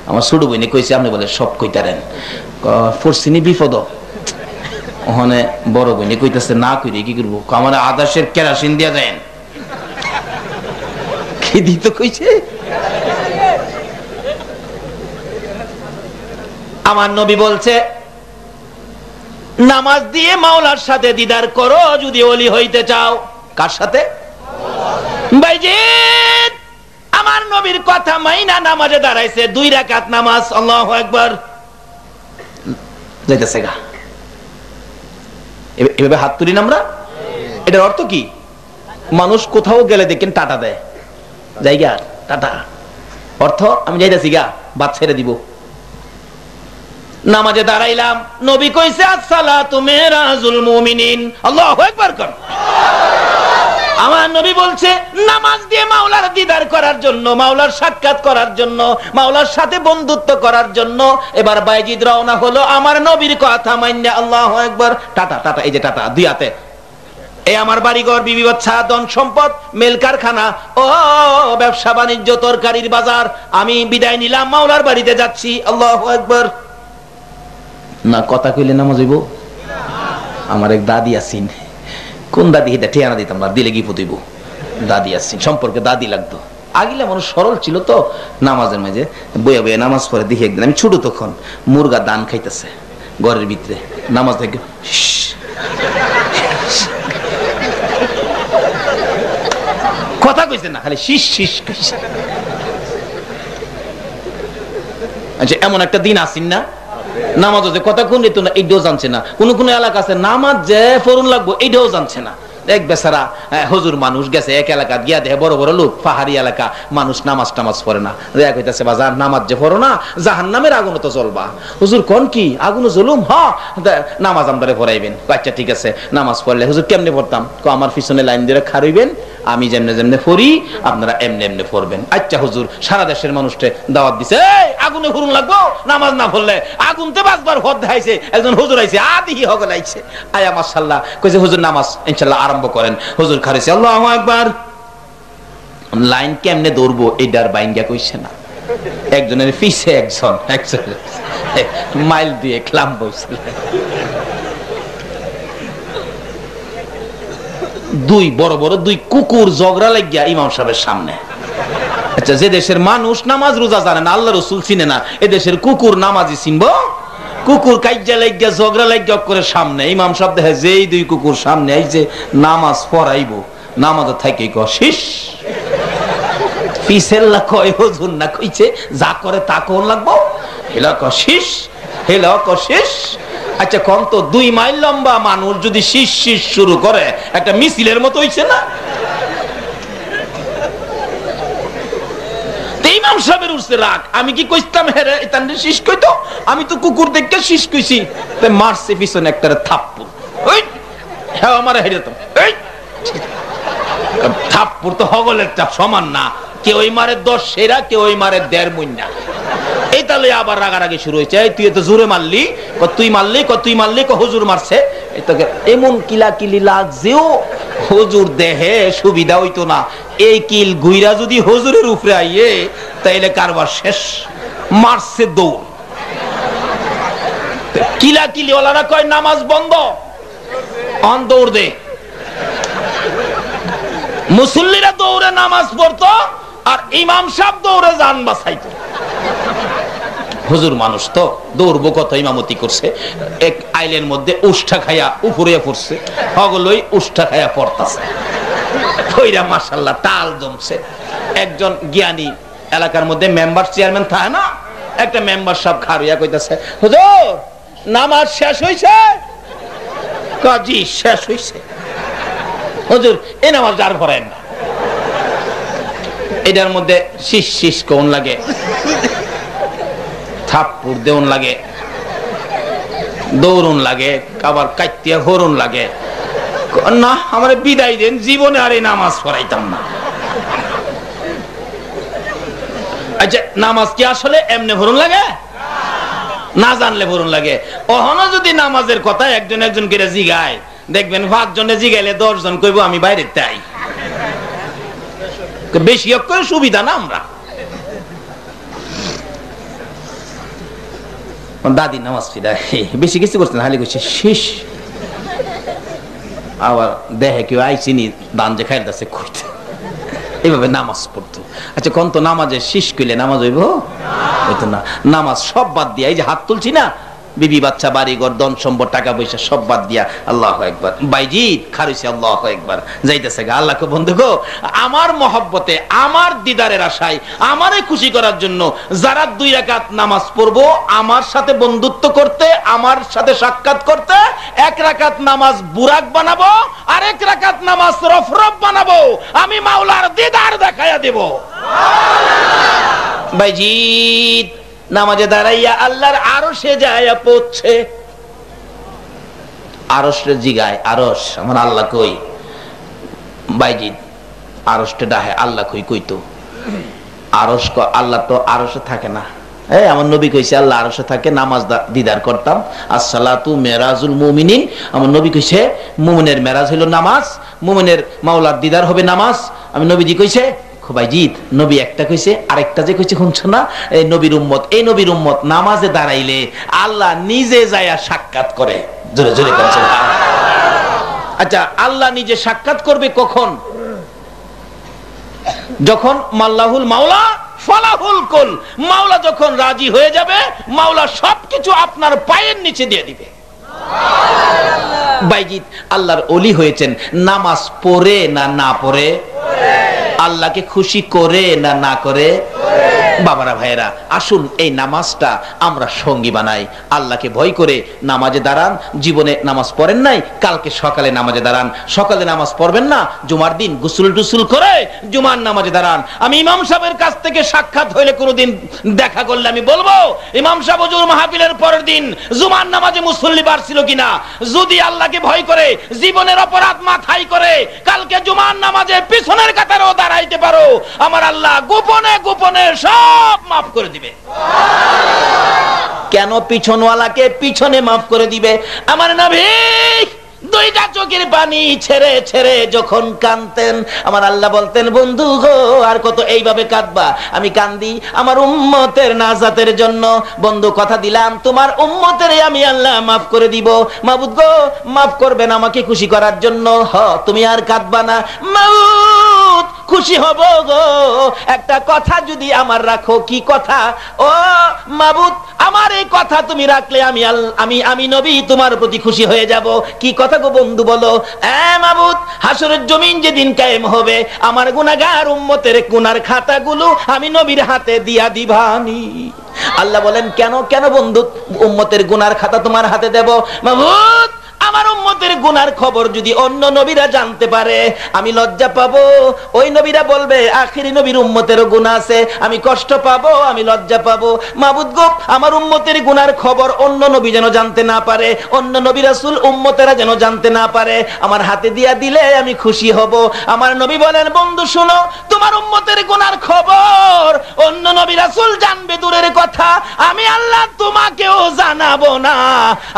আমার ছোট বইনে কইছে। আপনি বলে সব কইতারেন, ফোরসিনি বিপদ। ওখানে বড় বইনে কইতাছে, না কইরে কি করবো? আমার আদাসের কেরাসিন দিয়া দেন। কি দিত কইছে? আমার নবী বলছে নামাজ দিয়ে মাওলার সাথে দিদার করো যদি ওলি হইতে চাও। কার সাথে? বাইজিদ আমার নবীর কথা মাইনা নামাজে দাঁড়াইছে, 2 রাকাত নামাজ। আল্লাহু আকবার। যাইতেছে গা এভাবে হাত তুলি না আমরা। এটার অর্থ কি? মানুষ কোথাও গেলে দেখেন টাটা দেয়, জায়গা টাটা, অর্থ আমি যাইতেছি গা, বাদ ছেড়ে দিব। নামাজে দাঁড়াইলাম, নবী কইছে আসসালাতু মিরাজুল মুমিনিন। আল্লাহু আকবার কর। আমার নবী বলছে নামাজ দিয়ে মাওলার দিদার করার জন্য, মাওলার সাক্ষাৎ করার জন্য, মাওলার সাথে বন্ধুত্ব করার জন্য। এবার বাইজিদ রওনা হলো আমার নবীর কথা মাইন্না। আল্লাহু আকবার। টাটা টাটা, এই যে টাটা 2 হাতে। এই আমার বাড়িঘর, বিবি বাচ্চা, ধন সম্পদ, মেল কারখানা, ও ব্যবসা বাণিজ্য, তরকারির বাজার, আমি বিদায় নিলাম, মাওলার বাড়িতে যাচ্ছি। আল্লাহু আকবার। না কথা কইলে নামাজ হইব? আমার এক দাদি আছেন, কোন দাদি এটা ঠিয়ানা দিতাম না, দিলে কি ফুটিব। দাদি আছেন, সম্পর্কে দাদি লাগতো। আগিলা মানুষ সরল ছিল তো, নামাজের মাঝে বইয়া বইয়া নামাজ পড়ে দেখি একদিন, আমি ছোট তখন, মুরগা দান খাইতেছে ঘরের ভিতরে, নামাজ দেখে কথা কইছে না, খালি শিস শিস কইছে। আচ্ছা এমন একটা দিন আসিন না, নামাজ যে কথা কোন ঋতু না এইটাও জানছে না। কোন কোন এলাকা আছে নামাজ যে ফরন লাগবো এইটাও জানছে না। এক বেচারা হুজুর মানুষ গেছে এক এলাকা গিয়া দেখে বড় বড় লোক, পাহাড়ি এলাকা, মানুষ নামাজ টামাজ পড়ে না। দেয়া কইতাছে বাজার নামাজ যে পড়ো না জাহান্নামের আগুন তো জ্বলবা। হুজুর কোন কি আগুন জ্বলুম? হ নামাজ আমদারে পড়াইবেন। আচ্ছা ঠিক আছে, নামাজ পড়লে হুজুর কেমনে পড়তাম? আমার পিছনে লাইন দিয়ে খাড়ইবেন, আমি যেমনে যেমনে পড়ি আপনারা এমনি এমনি পড়বেন। আচ্ছা হুজুর সারা দেশের মানুষকে দাওয়াত দিছে, এই আগুনে হুরুন লাগবো, নামাজ না পড়লে আগুনতে বাঁচবার ভর দেখাইছে। একজন হুজুর আইছে, আদিহি হগল আইছে, আয়া মাশাআল্লাহ কইছে হুজুর নামাজ ইনশাআল্লাহ আরম্ভ করেন। হুজুর খারেছে আল্লাহু আকবার। লাইন কেমনে দৌড়বো এইটার বাইঙ্গা কইছে না। একজনের পিছে একজন মাইল দিয়ে ক্লাম বইছিল। 2 বড় বড় 2 কুকুর ঝগড়া লাগিয়া ইমাম সাহেবের সামনে। আচ্ছা যে দেশের মানুষ নামাজ রোজা জানে না, আল্লাহ রাসূল চিনে না, এ দেশের কুকুর নামাজি চিনবো? কুকুর কাইজা লাগিয়া ঝগড়া লাগিয়া করে সামনে ইমাম সাহেব দেখে যেই 2 কুকুর সামনে আইছে নামাজ পড়াইবো, নামাজে থাকি কশিস পিছেল্লা কয় হুজুর না কইছে যা করে তা কোন লাগবো, হেলা কশিস হেলা কশিস। আচ্ছা কোন তো 2 মাইল লম্বা মানুষ যদি শীষ শীষ শুরু করে একটা মিছিলের মতো হইছে না? ইমাম সাহেবের উঠছে রাগ, আমি কি কইতাম হেরে এতান্ডে শীষ কইতো? আমি তো কুকুর দেখে শীষ কইছি। তে মারছে পিছনে একটা থাপ্পড়, ওই হ্যাঁ আমার হেরে তো এই থাপ্পড় তো হগলের চাপ সমান না, কেউ ওই মারে 10 সেরা, কেউ ওই মারে 1.5 মুন্না। এই তাহলে আবার রাগারাগি শুরু হয়েছে, তুই এত জোরে মারলি, তুই মারলি, তুই মারলি, হুজুর মারছে। এমন কিলাকিলি লাগছেও হুজুর দেহে সুবিধা হইতো না। এই কিল গুইরা যদি হুজুরের উপরে আইয়ে তাইলে কারবার শেষ। মারছে দৌড়। কিলাকিলি ওলারা কয় নামাজ বন্ধ, অন দৌড় দে। মুসল্লিরা দৌড়ে নামাজ পড়তো আর ইমাম সাহেব দৌড়ে জান বাঁচাইতো। হুজুর মানুষ তো দৌড়বো কত, ইমামতি করছে। এক আইলের মধ্যে উষ্ঠা খাইয়া উপরে পড়ছে, হগলই উষ্ঠা খাইয়া পড়তাছে। কইরা মাশাআল্লাহ টাল জমছে। একজন জ্ঞানী এলাকার মধ্যে মেম্বার চেয়ারম্যান থাকে না, একটা মেম্বার সাহেব খাড়িয়া কইতাছে হুজুর নামাজ শেষ হইছে? কাজী শেষ হইছে। হুজুর এই নামাজ আর পড়েন না। এটার মধ্যে শীষ শীষ কোন লাগে, থাপ্পড় দেউন লাগে, দৌড়ুন লাগে, আবার কাইতিয়া হরুন লাগে। না আমার বিদায় দেন, জীবনে আর এই নামাজ পড়াইতাম না। আচ্ছা নামাজ কি আসলে এমনি ভরুন লাগে? না জানলে ভরুন লাগে। ওহনো যদি নামাজের কথা একজন একজন করে জিগায়, দেখবেন 5 জনে জিগাইলে 10 জন কইব আমি বাইরে তাই। বেশি করে সুবিধা না আমরা। দাদি নামাজ ফিরা বেশি কিছু করছে না, হালি করছে শেষ। আবার দেখে কেউ আইসিনি দান যে খাইতেছে করতে এইভাবে নামাজ পড়তো। আচ্ছা কোন তো নামাজে শেষ কইলে নামাজ হইব? হইতো না। নামাজ সব বাদ দিয়া, এই যে হাত তুলছি না, বিবি বাচ্চা বাড়ি ঘর ধন সম্পদ টাকা পয়সা সব বাদ দিয়া আল্লাহু আকবার, বাইজিৎ খারইছে আল্লাহু আকবার, যাইতেছে গা। আল্লাহকে বন্ধু গো, আমার মহব্বতে, আমার দিদারের আশায়, আমারে খুশি করার জন্য যারা 2 রাকাত নামাজ পড়বো আমার সাথে বন্ধুত্ব করতে, আমার সাথে সাক্ষাৎ করতে, 1 রাকাত নামাজ বুরাক বানাবো, আর 1 রাকাত নামাজ রফরফ বানাবো, আমি মাওলার দিদার দেখাইয়া দেব। বাইজিৎ নামাজে দাঁড়াইয়া আল্লাহর আরশে যায়া পড়ছে। আরশে জিগায়, আরশ আমার আল্লাহ কই? বাইজিৎ আরশে ডাহে, আল্লাহ কই? কইতো আরশ, আল্লাহ তো আরশে থাকে না। এই আমার নবী কইছে আল্লাহ আরশে থাকে, নামাজ দিদার করতাম। আসসালাতু মেরাজুল মুমিনিন, আমার নবী কইছে মুমিনের মেরাজ হইল নামাজ, মুমিনের মাওলার দিদার হবে নামাজ। আমি নবীজি কইছে বাইজিৎ, নবী একটা কইছে, আরেকটা যে কইছে শুনছো না? এই নবীর উম্মত, এই নবীর উম্মত নামাজে দাঁড়াইলে আল্লাহ নিজে যায়া সাক্ষাৎ করে। জোরে জোরে বলছেন। আচ্ছা আল্লাহ নিজে সাক্ষাৎ করবে কখন? যখন মাল্লাহুল মাওলা ফালাহুল কুল, মাওলা যখন রাজি হয়ে যাবে, মাওলা সবকিছু আপনার পায়ের নিচে দিয়ে দিবে। বাইজিৎ আল্লাহর ওলি হয়েছেন নামাজ পড়ে না না পড়ে? আল্লাহকে খুশি করে না না করে? বাবারা ভাইয়েরা, আসুন এই নামাজটা আমরা সঙ্গী বানাই। আল্লাহকে ভয় করে নামাজে দাঁড়ান। জীবনে নামাজ পড়েন নাই, কালকে সকালে নামাজে দাঁড়ান। সকালে নামাজ পড়বেন না, জুমার দিন গোসল টুসুল করে জুমার নামাজে দাঁড়ান। আমি ইমাম সাহেবের কাছ থেকে সাক্ষাৎ হইলে কোনোদিন দেখা করলে আমি বলবো, ইমাম সাহেব হুজুর মাহফিলের পরের দিন জুমার নামাজে মুসল্লি বাড়ছিল কিনা। যদি আল্লাহকে ভয় করে, জীবনের অপরাধ মাথায় করে কালকে জুমার নামাজে পিছনের কাতারেও দাঁড়াইতে পারো, আমার আল্লাহ গোপনে গোপনে সব মাফ করে দিবে। কেন? পিছনওয়ালাকে পিছনে মাফ করে দিবে। আমার নবী 2টা চোখের পানি ছেড়ে ছেড়ে যখন কাঁদতেন, আমার আল্লাহ বলতেন বন্ধু গো আর কত এইভাবে কাঁদবা? আমি কান্দি আমার উম্মতের নাজাতের জন্য। বন্ধু কথা দিলাম তোমার উম্মতের আমি আল্লাহ মাফ করে দিব। মাবুদ গো মাফ করবেন আমাকে খুশি করার জন্য। তুমি আর কাঁদবা না। মাবুদ খুশি হব গো একটা কথা যদি আমার রাখো। কি কথা? ও মাবুদ আমার এই কথা তুমি রাখলে আমি নবী তোমার প্রতি খুশি হয়ে যাব। কি কথা গো বন্ধু বলো? মাবুদ হাসরের জমিন যেদিন কায়েম হবে, আমার গুনাহগার উম্মতের গুনার খাতাগুলো আমি নবীর হাতে দিয়া দিবানি। আল্লাহ বলেন কেন? কেন বন্ধু উম্মতের গুনার খাতা তোমার হাতে দেব? মাবুদ আমার উম্মতের গুনার খবর যদি অন্য নবীরা জানতে পারে আমি লজ্জা পাবো। ওই নবীরা বলবে আখিরি নবীর উম্মতেরও গুনাহ আছে, আমি কষ্ট পাবো, আমি লজ্জা পাবো। মাবুদ গো আমার উম্মতের গুনার খবর অন্য নবী যেন জানতে না পারে, অন্য নবী রাসূল উম্মতেরা যেন জানতে না পারে, আমার হাতে দিয়া দিলে আমি খুশি হব। আমার নবী বলেন বন্ধু শুনো, তোমার উম্মতের গুনার খবর অন্য নবী রাসূল জানবে দূরের কথা, আমি আল্লাহ তোমাকেও জানাবো না।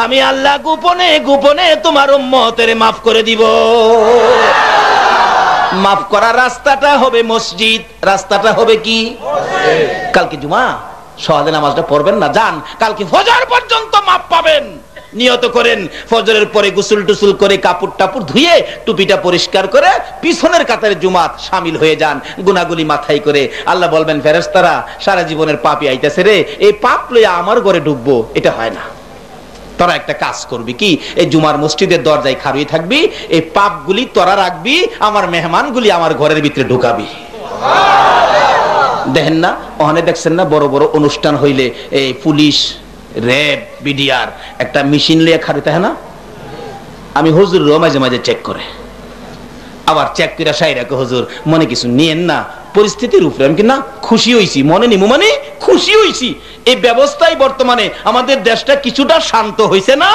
আমি আল্লাহ গোপনে গোপনে তোমার উম্মতের মাফ করে দিব। মাফ করার রাস্তাটা হবে মসজিদ। রাস্তাটা হবে কি? কালকে জুমা সহজে নামাজটা পড়বেন না, যান কালকে ফজর পর্যন্ত মাফ পাবেন। নিয়ত করেন ফজরের পরে গোসল টুসুল করে কাপড় টাপড় ধুয়ে টুপিটা পরিষ্কার করে পিছনের কাতারে জুমাত শামিল হয়ে যান, গুনাহগুলি মাথায় করে। আল্লাহ বলবেন ফেরেশতারা সারা জীবনের পাপই আইতাছে রে, এই পাপ লইয়া আমার ঘরে ঢুকবো, এটা হয় না। তোরা একটা কাজ করবি কি, এই জুমার মসজিদের দরজায় খাড়িয়ে থাকবি, এই পাপগুলি তোরা রাখবি, আমার মেহমানগুলি আমার ঘরের ভিতরে ঢুকাবি। দেখেন না ওখানে দেখছেন না বড় বড় অনুষ্ঠান হইলে এই পুলিশ র্যাব বিডিআর একটা মেশিন লিয়ে খাড়িতে হয় না? আমি হুজুরও মাঝে মাঝে চেক করে, আবার চেক করে সাইরাকে হুজুর মনে কিছু নিয়েন না, পরিস্থিতির উপরে আমি কি না খুশি হইছি, মনে নিমু মানে খুশি হইছি। এই ব্যবস্থায় বর্তমানে আমাদের দেশটা কিছুটা শান্ত হইছে না?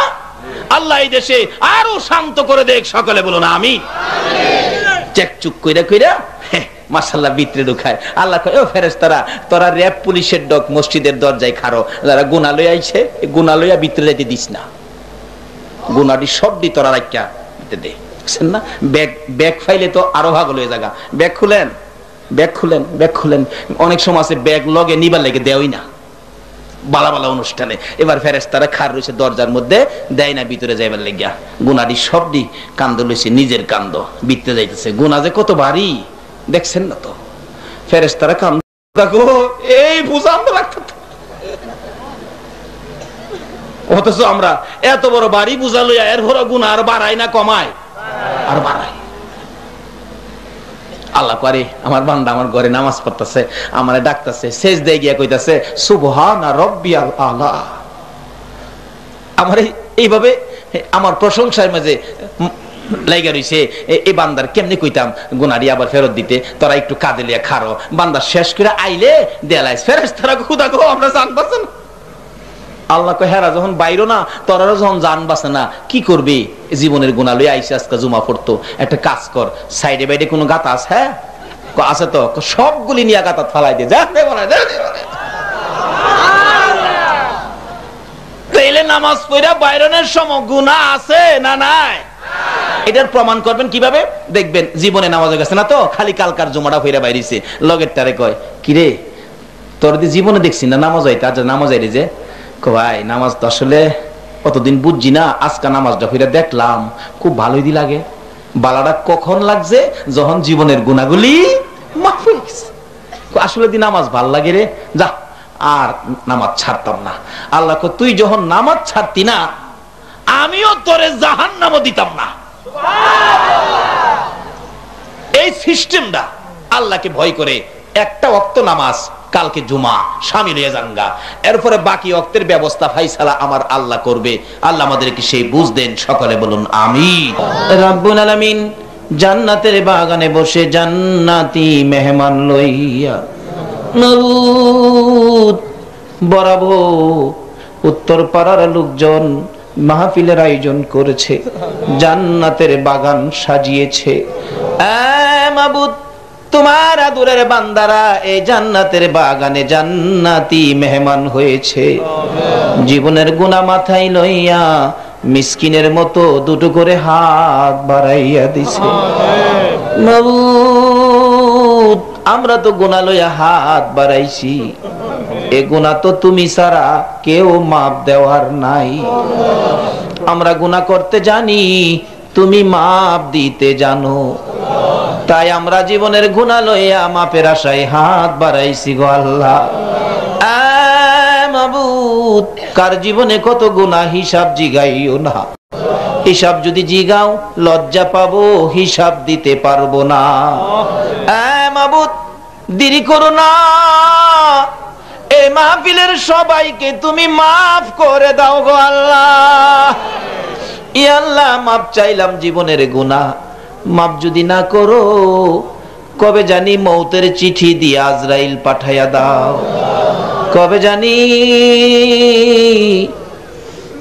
আল্লাহ এই দেশে আরো শান্ত করে দেখ, সকলে বলো না আমি। চেক চুক কইরা কইরা মাশাআল্লাহ ভিতরে ঢুকায়। আল্লাহ কয় ও ফেরেশতারা তোরা র্যাব পুলিশের ডক মসজিদের দরজায় খাড়ো, যারা গুনাহ লইয়া আইছে এই গুনাহ লইয়া ভিতরে যাইতে দিস না, গুনাহটি সবটি তোরা রাখিয়া দে। বুঝছেন না? ব্যাগ ফাইলে তো আরো ভাগ লয়ে জায়গা। ব্যাগ খুলেন, ব্যাগ খুলেন, ব্যাগ খুলেন। অনেক সময় আছে ব্যাগ লগে নিবার লেগে দেওই না বালা বালা অনুষ্ঠানে। এবার ফেরেশতারা খার রয়েছে দরজার মধ্যে, দেয় না ভিতরে যাইবার লেগিয়া। গুনাহটি সবটি কান্দ লইছে, নিজের কান্দ ভিতরে যাইতেছে। গুনাহ যে কত ভারী দেখছেন না তো ফেরেশতারা কান্দে, দেখো এই বুঝা আমরা রাখতে, অথচ আমরা এত বড় বাড়ি বুঝা লইয়া এর ভরা গুনাহ আর বাড়াই না কমায়, আর বাড়াই। আল্লাহ করে আমার বান্দা আমার ঘরে নামাজ পড়তেছে, আমারে ডাকতেছে, সেজদায় গিয়া কইতাছে সুবহানা রাব্বিয়াল আলা। আমার এইভাবে আমার প্রশংসার মাঝে লাইগা রইছে, এই বান্দার কেমনে কইতাম গুনারি আবার ফেরত দিতে, তোরা একটু কাঁদে লিয়া খারো। বান্দা শেষ করে আইলে দেলাইস ফেরেশতারা খুদা গো আমরা জানবাছ না। আল্লাহ কয় হেরা যখন বাইরো না, তোরাও যখন জান বাসে না, কি করবি? জীবনের গুনাহ লইয়া আইসে আজকে জুমা পড়তো, একটা কাজ কর, সাইডে বাইডে কোনো গাতা আছে? হ্যাঁ আছে তো, সবগুলি নিয়ে গাতাত ফালাই দে, যা তাইলে নামাজ পড়া বাইরনের সময় গুনাহ আছে না নাই? এটার প্রমাণ করবেন কিভাবে? দেখবেন জীবনে নামাজ হয়ে গেছে না তো, খালি কালকার জুমাটা ফিরে বাইরেছে, লগের টারে কয় কিরে তোর জীবনে দেখছি না নামাজ হইতে, আজ নামাজ আইরে যে ভাই নামাজ তো আসলে কতদিন বুঝছি না, আজকে নামাজটা ফিরে দেখলাম খুব ভালোই দি লাগে। বালাটা কখন লাগছে? যখন জীবনের গুনাহগুলি মাফ হয়ে গেছে। আসলে দি নামাজ ভাল লাগে রে, যা আর নামাজ ছাড়তাম না। আল্লাহ কয় তুই যখন নামাজ ছাড়তি না, আমিও তোরে জাহান্নামও দিতাম না। এই সিস্টেমটা আল্লাহকে ভয় করে একটা ওয়াক্ত নামাজ, কালকে জুমা শামিল হয়ে যাঙ্গা, এরপরে বাকি ওয়াক্তের ব্যবস্থা ফাইসালা আমার আল্লাহ করবে। আল্লাহ আমাদেরকে সেই বুঝ দেন, সকলে বলুন আমিন। রাব্বুল আলামিন জান্নাতের বাগানে বসে জান্নাতি মেহমান লইয়া নবুত বরাবর উত্তর পাড়ার লোকজন মাহফিলের আয়োজন করেছে, জান্নাতের বাগান সাজিয়েছে। মাবুদ তোমার আদরের বান্দারা এই জান্নাতের বাগানে জান্নাতি মেহমান হয়েছে। জীবনের গুনাহ মাথায় লইয়া মিসকিনের মতো দুটো করে হাত বাড়াইয়া দিছে। মাবুদ আমরা তো গুনাহ লইয়া হাত বাড়াইছি, এ গুনাহ তো তুমি ছাড়া কেউ মাপ দেওয়ার নাই। আমরা গুনাহ করতে জানি, তুমি মাপ দিতে জানো, তাই আমরা জীবনের গুনাহ লইয়া মাপের আশায় হাত বাড়াইছি গো আল্লাহ। মাবুদ কার জীবনে কত গুনাহ হিসাব জিগাইও না, হিসাব যদি জিগাও লজ্জা পাবো, হিসাব দিতে পারবো না। মাবুদ দেরি করো না, এই মাহফিলের সবাইকে তুমি মাফ করে দাও গো আল্লাহ। ইয়া আল্লাহ মাপ চাইলাম জীবনের গুনাহ, মাপ যদি না করো কবে জানি মৌতের চিঠি দিয়ে আজরাইল পাঠাইয়া দাও, কবে জানি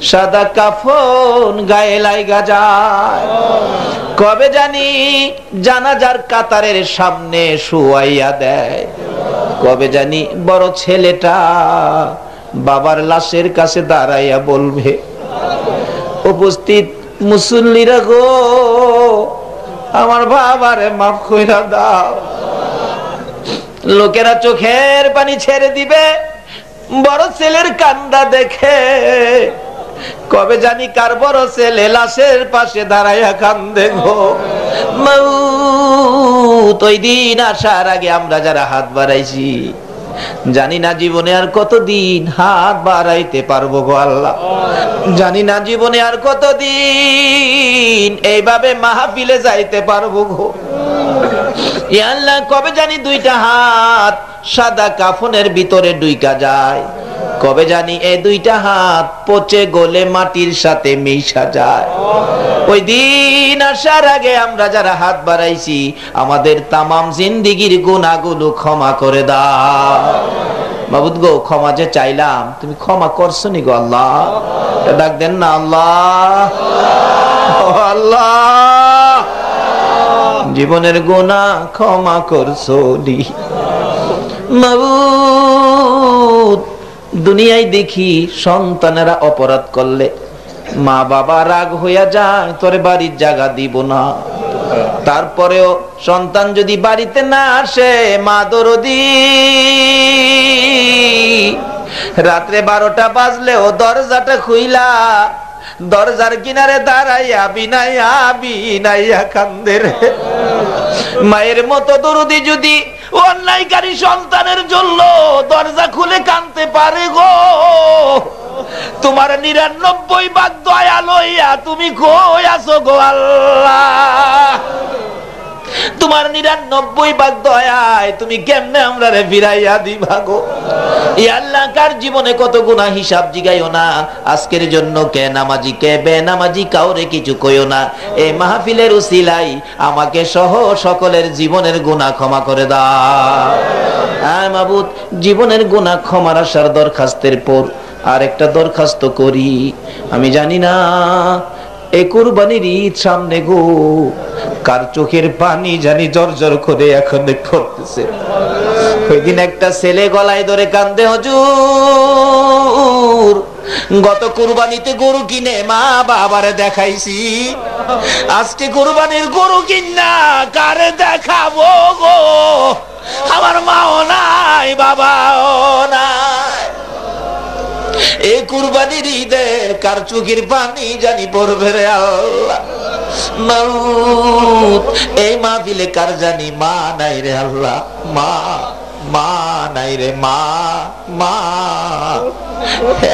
সাদা কাফন গায়ে লাইগা যায়, কবে জানি জানাজার কাতারের সামনে শুয়াইয়া দেয়, কবে জানি বড় ছেলেটা বাবার লাশের কাছে দাঁড়াইয়া বলবে উপস্থিত মুসল্লিরা গো আমার বাবারে মাফ কইরা দাও। লোকেরা চোখের পানি ছেড়ে দিবে বড় ছেলের কান্না দেখে, কবে জানি কার বড় ছেলে লাশের পাশে দাঁড়াইয়া কান্দে গো। মউত ওই দিন আসার আগে আমরা যারা হাত বাড়াইছি জানি না জীবনে আর কতদিন হাত বাড়াইতে পারবো গো আল্লাহ, জানি না জীবনে আর কতদিন এইভাবে মাহফিলে যাইতে পারবো গো। ইয়া আল্লাহ কবে জানি দুইটা হাত সাদা কাফনের ভিতরে ডুইকা যায়, কবে জানি এই দুইটা হাত পচে গলে মাটির সাথে মিশা যায়। ওই দিন আসার আগে আমরা যারা হাত বাড়াইছি আমাদের তামাম জিন্দেগীর গুনাহগুলো ক্ষমা করে দাও। মাবুদ গো ক্ষমা যে চাইলাম তুমি ক্ষমা করছো নি গো আল্লাহ, ডাক দেন না আল্লাহ। ও আল্লাহ জীবনের গুনাহ ক্ষমা করছো নি। মাবুদ দুনিয়ায় দেখি সন্তানেরা অপরাধ করলে মা বাবা রাগ হইয়া যায়, তোরে বাড়ির জায়গা দিব না, তারপরেও সন্তান যদি বাড়িতে না আসে মা দরদি রাত্রে 12টা বাজলেও দরজাটা খুইলা দরজার কিনারে দাঁড়াইয়া বিনাইয়া বিনাইয়া কান্দে রে। মায়ের মতো দরদি যদি অন্যায়কারী সন্তানের জন্য দরজা খুলে কাঁদতে পারে গো, তোমার ৯৯ ভাগ দয়া লইয়া তুমি কই আছো গো আল্লাহ? তোমার ৯৯ ভাগ দয়ায় তুমি কেমনে আমরা রে ফিরাইয়া দিবা গো? এই আল্লাহ কার জীবনে কত গুনাহ হিসাব জিগাইও না। আজকের জন্য কে নামাজি কে বেনামাজি কাউরে কিছু কইও না। এই মাহফিলের উসিলাই আমাকে সহ সকলের জীবনের গুনাহ ক্ষমা করে দাও। আয় মাবুদ, জীবনের গুনাহ ক্ষমার আসার দরখাস্তের পর আর একটা দরখাস্ত করি। আমি জানি না এই কুরবানির ঈদ সামনে গো, কার চোখের পানি জানি জর্জর করে এখন পড়তেছে। ওই দিন একটা ছেলে গলায় ধরে কান্দে, হুজুর গত কুরবানিতে গরু কিনে মা বাবারে দেখাইছি, আজকে কুরবানির গরু কিনা কারে দেখাবো গো? আমার মাও নাই বাবাও নাই। এই কুরবানির ঈদে কার চোখের পানি জানি পড়বে রে আল্লাহ। মাউত এই মাহফিলে কার জানি মা নাই রে আল্লাহ, মা মা নাই রে, মা মা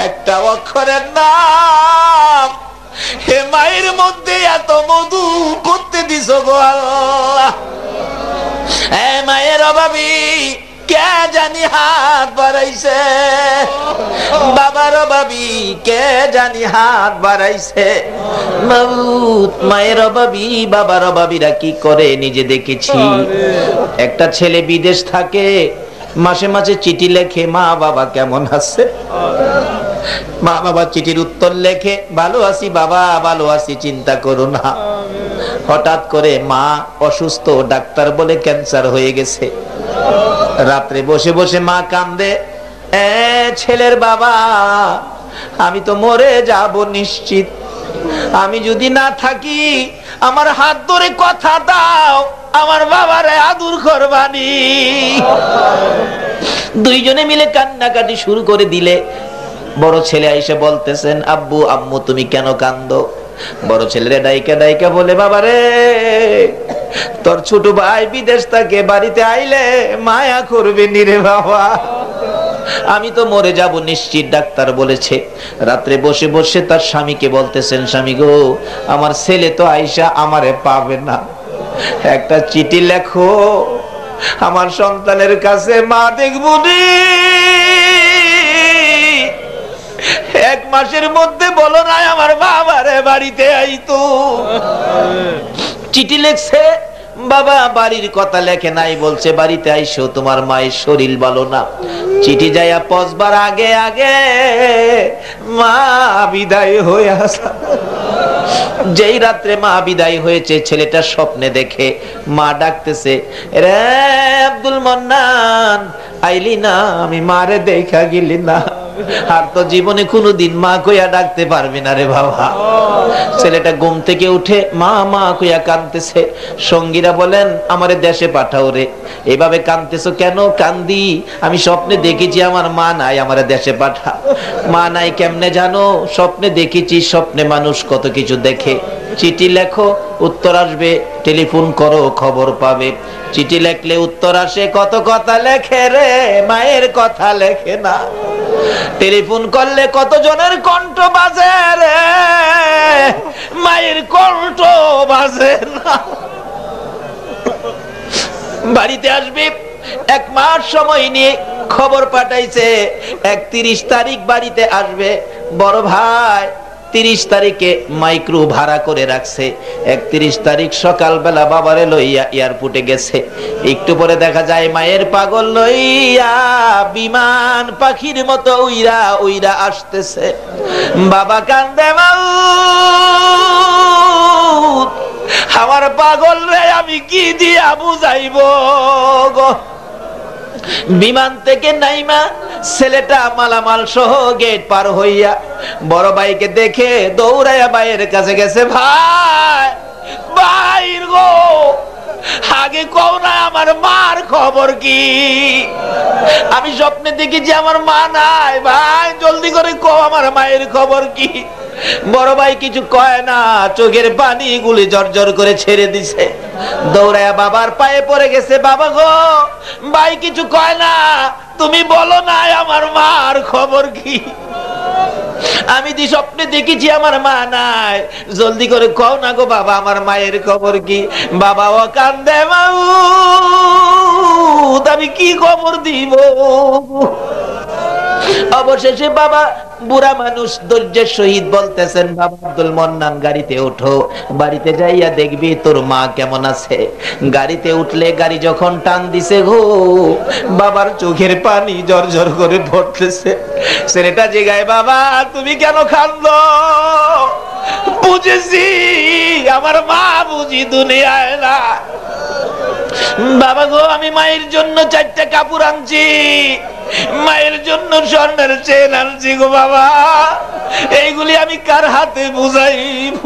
একটা অক্ষরের নাম হে মায়ের মধ্যে এত মধু করতে দিছ গো আল্লাহ। এ মায়ের অভাবী কে জানি হাত বাড়াইছে, বাবার অভাবী কে জানি হাত বাড়াইছে। মায়ের অভাবী বাবার অভাবীরা কি করে নিজে দেখেছি। একটা ছেলে বিদেশ থাকে, মাসে মাসে চিঠি লেখে, মা বাবা কেমন আছে? মা বাবা চিঠির উত্তর লেখে, ভালো আছি বাবা, ভালো আছি, চিন্তা করো না। হঠাৎ করে মা অসুস্থ, ডাক্তার বলে ক্যান্সার হয়ে গেছে। রাত্রে বসে বসে মা কান্দে, ছেলের বাবা আমি তো মরে যাব নিশ্চিত, আমি যদি না থাকি আমার হাত ধরে কথা দাও, আমার বাবারে আদর করবানি। দুইজনে মিলে কান্নাকাটি শুরু করে দিলে। বড় ছেলে আইসা বলতেছেন, আব্বু আম্মু তুমি কেন কান্দো? বড় ছেলেরে ডাইকা ডাইকা বলে, বাবারে তোর ছোট ভাই বিদেশ থেকে, বাড়িতে আইলে মায়া করবে নি রে বাবা, আমি তো মরে যাব নিশ্চিত, ডাক্তার বলেছে। রাত্রে বসে বসে তার স্বামীকে বলতেছেন, স্বামী গো আমার ছেলে তো আইসা আমারে পাবে না, একটা চিঠি লেখো আমার সন্তানের কাছে, মা দেখবো নি। 1 মাসের মধ্যে বলো না আমার বাবারে বাড়িতে আইতো। চিঠি লেখছে, বাবা বাড়ির কথা লেখে নাই, বলছে বাড়িতে আইসো, তোমার মায়ের শরীর ভালো না। চিঠি যাইয়া পৌঁছবার আগে আগে মা বিদায় হয়ে আসা। যেই রাত্রে মা বিদায় হয়েছে, ছেলেটা স্বপ্নে দেখে মা ডাকতেছে, রে আব্দুল মান্নান আইলি না, আমি মারে দেখা গেলি না, আর তো জীবনে কোনোদিন মা কইয়া ডাকতে পারবি না রে বাবা। ছেলেটা ঘুম থেকে উঠে মা মা কইয়া কাঁদতেছে। সঙ্গীরা বলেন, আমারে দেশে পাঠাও রে। এভাবে কাঁদতেছো কেন? কান্দি আমি স্বপ্নে দেখেছি আমার মা নাই, আমারে দেশে পাঠা। মা নাই কেমনে জানো? স্বপ্নে দেখেছি, স্বপ্নে মানুষ কত কিছু দেখে। চিঠি লেখো উত্তর আসবে, টেলিফোন করো খবর পাবে। চিঠি লেখলে উত্তর আসে, কত কথা লেখে রে, মায়ের কথা লেখে না। টেলিফোন করলে কত জনের কণ্ঠ বাজে রে, মায়ের কণ্ঠ বাজে না। বাড়িতে আসবে, 1 মাস সময় নিয়ে খবর পাঠাইছে 31 তারিখ বাড়িতে আসবে। বড় ভাই 30 তারিখে মাইক্রো ভাড়া করে রাখছে। 31 তারিখ সকালবেলা বাবারে লইয়া এয়ারপোর্টে গেছে। একটু পরে দেখা যায় মায়ের পাগল লইয়া বিমান পাখির মতো উইরা উইরা আসতেছে। বাবা কান্দে, মাউত আমার পাগল রে আমি কি দিয়া বুঝাইবো গো। বিমান থেকে নাইমা ছেলেটা মালামাল সহ গেট পার হইয়া বড় ভাইকে দেখে দৌড়াইয়া ভাইয়ের কাছে গেছে। ভাই ভাই গো, আগে কও না আমার মার খবর কি? আমি স্বপ্নে দেখি যে আমার মা নাই। ভাই জলদি করে কও আমার মায়ের খবর কি? বড় ভাই কিছু কয় না, চোখের পানি গুলি জর্জর করে ছেড়ে দিছে, দৌড়ায়া বাবার পায়ে পড়ে গেছে। বাবা গো, ভাই কিছু কয় না, তুমি বলো না আমার মার খবর কি? আমি দি স্বপ্নে দেখেছি আমার মা নাই, জলদি করে কও না গো বাবা, আমার মায়ের খবর কি? বাবা ও কান্দে, মাউ আমি কি খবর দিব? অবশেষে বাবা, বুড়া মানুষ ধৈর্যের সহিত বলতেছেন, বাবা আব্দুল মন্নান গাড়িতে ওঠো, বাড়িতে যাইয়া দেখবি তোর মা কেমন আছে। গাড়িতে উঠলে গাড়ি যখন টান দিছে গো, বাবার চোখের পানি জর্জর করে পড়তেছে। ছেলেটা জিগায়, বাবা তুমি কেন কাঁদো? বুঝেছি আমার মা বুঝি দুনিয়ায় না। বাবা গো, আমি মায়ের জন্য 4টা কাপড় আনছি, মায়ের জন্য স্বর্ণের চেন আনছি গো বাবা, এইগুলি আমি কার হাতে বুঝাইব?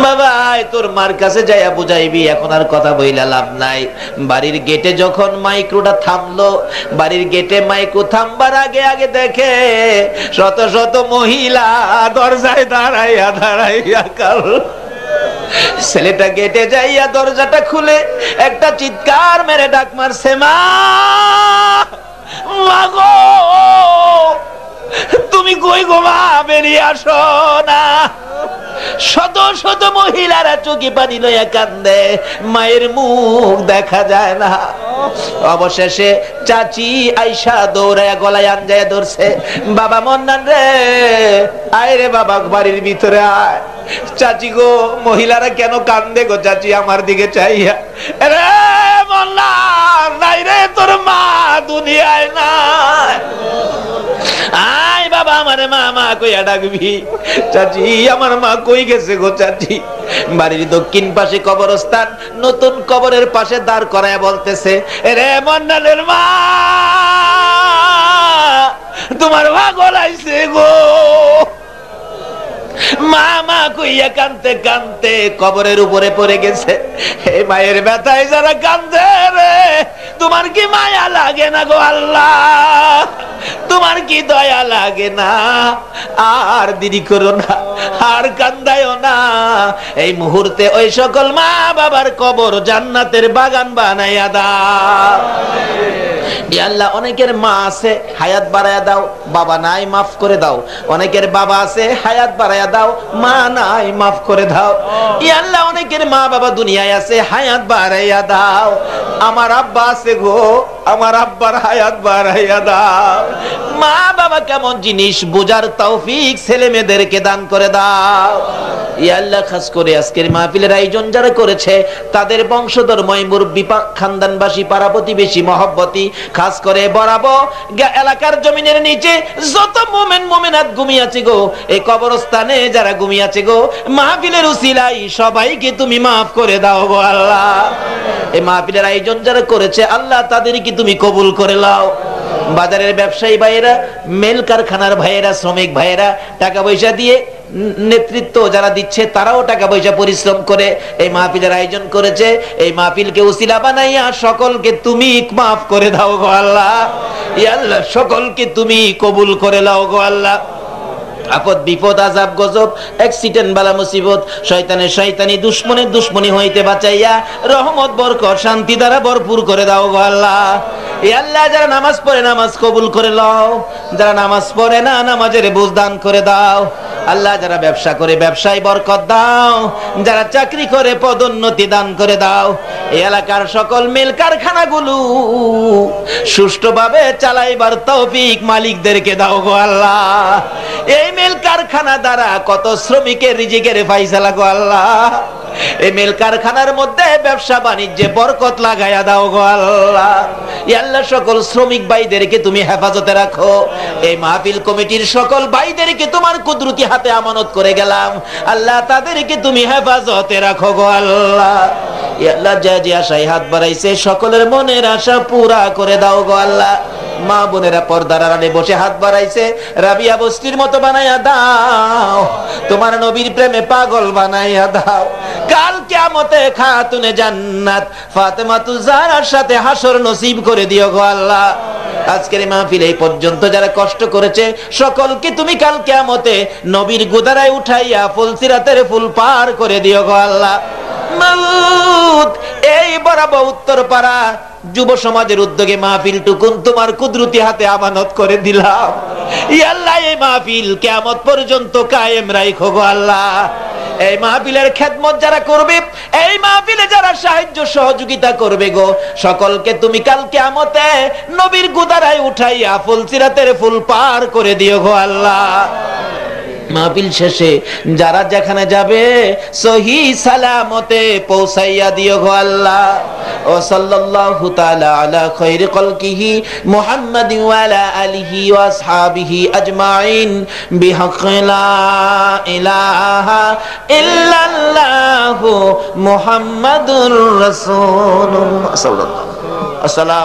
বাবা তোর মার কাছে যাইয়া বুঝাইবি, এখন আর কথা বইলা লাভ নাই। বাড়ির গেটে যখন মাইক্রোটা থামলো, বাড়ির গেটে মাইক্রো থামবার আগে আগে দেখে শত শত মহিলা দরজায় দাঁড়াইয়া দাঁড়াইয়া কাল। ছেলেটা গেটে যাইয়া দরজাটা খুলে একটা চিৎকার মেরে ডাক মারছে, মা গো তুমি কই গো মা, বেরিয়ে আসো না। শত শত মহিলারা চোখে পানি লইয়া কান্দে, মায়ের মুখ দেখা যায় না। অবশেষে চাচি আইসা দৌড়ায়া গলায় আঞ্জায়া ধরছে, বাবা মন্নান রে, আয় রে বাবা বাড়ির ভিতরে আয়। চাচি গো, মহিলারা কেন কান্দে গো চাচি আমার দিকে চাইয়া? রে মন্নান, নাই রে তোর মা দুনিয়ায় নাই। আয় বাবা, আমার মা মা কইয়া ডাকবি। চাচি আমার মা কই গেছে গো চাচি? বাড়ির দক্ষিণ পাশে কবরস্থান, নতুন কবরের পাশে দাঁড় করায় বলতেছে, রে মন্ডলের মা, তোমার মা গলাইছে গো। মা মা কইয়া কানতে কানতে কবরের উপরে পড়ে গেছে। হে মায়ের ব্যথায় যারা কান্দে রে, তোমার কি মায়া লাগে না গো আল্লাহ? তোমার কি দয়া লাগে না? আর দেরি করো না, আর কান্দায়ও না। এই মুহূর্তে ওই সকল মা বাবার কবর জান্নাতের বাগান বানাইয়া দাও। আল্লাহ, অনেকের মা আছে, হায়াত বাড়ায়া দাও, বাবা নাই মাফ করে দাও। অনেকের বাবা আছে, হায়াত বাড়ায়া দাও, মা নাই মাফ করে দাও। আল্লাহ, অনেকের মা বাবা দুনিয়ায় আছে, হায়াত বাড়াইয়া দাও। আমার আব্বা আছে গো, আমার আব্বার হায়াত বাড়াইয়া দাও। মা বাবা কেমন জিনিস বোঝার তৌফিক ছেলে মেয়েদেরকে দান করে দাও। আল্লাহ, খাস করে আজকের মাহফিলের আয়োজন যারা করেছে, তাদের বংশধর মুরব্বি খানদানবাসী পাড়া প্রতিবেশী মহব্বতী, খাস করে বরাবর এলাকার জমিনের নিচে যত মুমিন মুমিনাত ঘুমিয়েছে গো, এই কবরস্থানে যারা ঘুমিয়েছে গো, মাহফিলের উসিলাই সবাইকে তুমি মাফ করে দাও গো আল্লাহ। এই মাহফিলের আয়োজন যারা করেছে আল্লাহ, তাদেরকে তুমি কবুল করে নাও। বাজারের ব্যবসায়ী ভাইয়েরা, মেল কারখানার ভাইয়েরা, শ্রমিক ভাইয়েরা টাকা পয়সা দিয়ে নেতৃত্ব যারা দিচ্ছে, তারাও টাকা পয়সা পরিশ্রম করে এই মাহফিলের আয়োজন করেছে। এই মাহফিলকে উসিলা বানাইয়া সকলকে তুমি মাফ করে দাও গো আল্লাহ। ইয়া আল্লাহ, সকলকে তুমি কবুল করে নাও গো আল্লাহ। আপদ বিপদ আযাব গজব অ্যাক্সিডেন্ট বালা মুসিবত শয়তানের শয়তানি দুশমনের দুশমনি হইতে বাঁচাইয়া রহমত বরকত শান্তি দ্বারা ভরপুর করে দাও গো আল্লাহ। এ আল্লাহ, যারা নামাজ পড়ে নামাজ কবুল করে নাও, যারা নামাজ পড়ে না নামাজের বুঝ দান করে দাও আল্লাহ। যারা ব্যবসা করে ব্যবসায় বরকত দাও, যারা চাকরি করে পদোন্নতি দান করে দাও। এই এলাকার সকল মিল কারখানাগুলো সুষ্ঠুভাবে চালাইবার তৌফিক মালিকদেরকে দাও গো আল্লাহ। এই মিল কারখানা দ্বারা কত শ্রমিকের রিজিকের ফায়সালা গো আল্লাহ। এই মিল কারখানার মধ্যে ব্যবসা বাণিজ্যে বরকত লাগাইয়া দাও গো আল্লাহ। ইয়া আল্লাহ, সকল শ্রমিক ভাইদেরকে তুমি হেফাজতে রাখো। এই মাহফিল কমিটির সকল ভাইদেরকে তোমার কুদরতি হাতে আমানত করে গেলাম আল্লাহ, তাদেরকে তুমি হেফাজতে রাখো গো আল্লাহ। ইয়া আল্লাহ, যা যে আশায় হাত বাড়াইছে সকলের মনের আশা পুরা করে দাও গো আল্লাহ। মা বোনেরা পর্দার আড়ালে বসে হাত বাড়াইছে, রাবিয়া বস্তির মতো বানাইয়া দাও, তোমার নবীর প্রেমে পাগল বানাইয়া দাও। কাল কিয়ামতে খাতুনে জান্নাত ফাতেমাতুজ জাহরার সাথে হাসর নসিব করে দিও গো আল্লাহ। আজকের এই মাহফিল এই পর্যন্ত যারা কষ্ট করেছে সকলকে তুমি কাল কিয়ামতে নবীর গুদারায় উঠাইয়া ফুলসিরাতের ফুল পার করে দিও গো আল্লাহ। মাউত এই বরাবর উত্তরপাড়া যুব সমাজের উদ্যোগে মাহফিল টুকুন তোমার কুদরতি হাতে আমানত করে দিলাম। ইয়া আল্লাহ, এই মাহফিল কিয়ামত পর্যন্ত কায়েম রাখো গো আল্লাহ। এই মাহফিলের খেদমত যারা করবে, এই মাহফিলে যারা সাহায্য সহযোগিতা করবে গো, সকলকে তুমি কাল কিয়ামতে নবীর গুদারায় উঠাইয়া ফুলসিরাতের ফুল পার করে দিও গো আল্লাহ। মাহফিল শেষে যারা যেখানে যাবে সহি সালামতে পৌঁছাইয়া দিও গো আল্লাহ। ও সাল্লাল্লাহু তাআলা আলা খায়রি খালকিহি মুহাম্মাদিন ওয়া আলা আলিহি ওয়া আসহাবিহি আজমাইন বিহাক্কি লা ইলাহা ইল্লাল্লাহু মুহাম্মাদুর রাসূলুল্লাহ সাল্লাল্লাহু আলাইহি ওয়াসাল্লাম।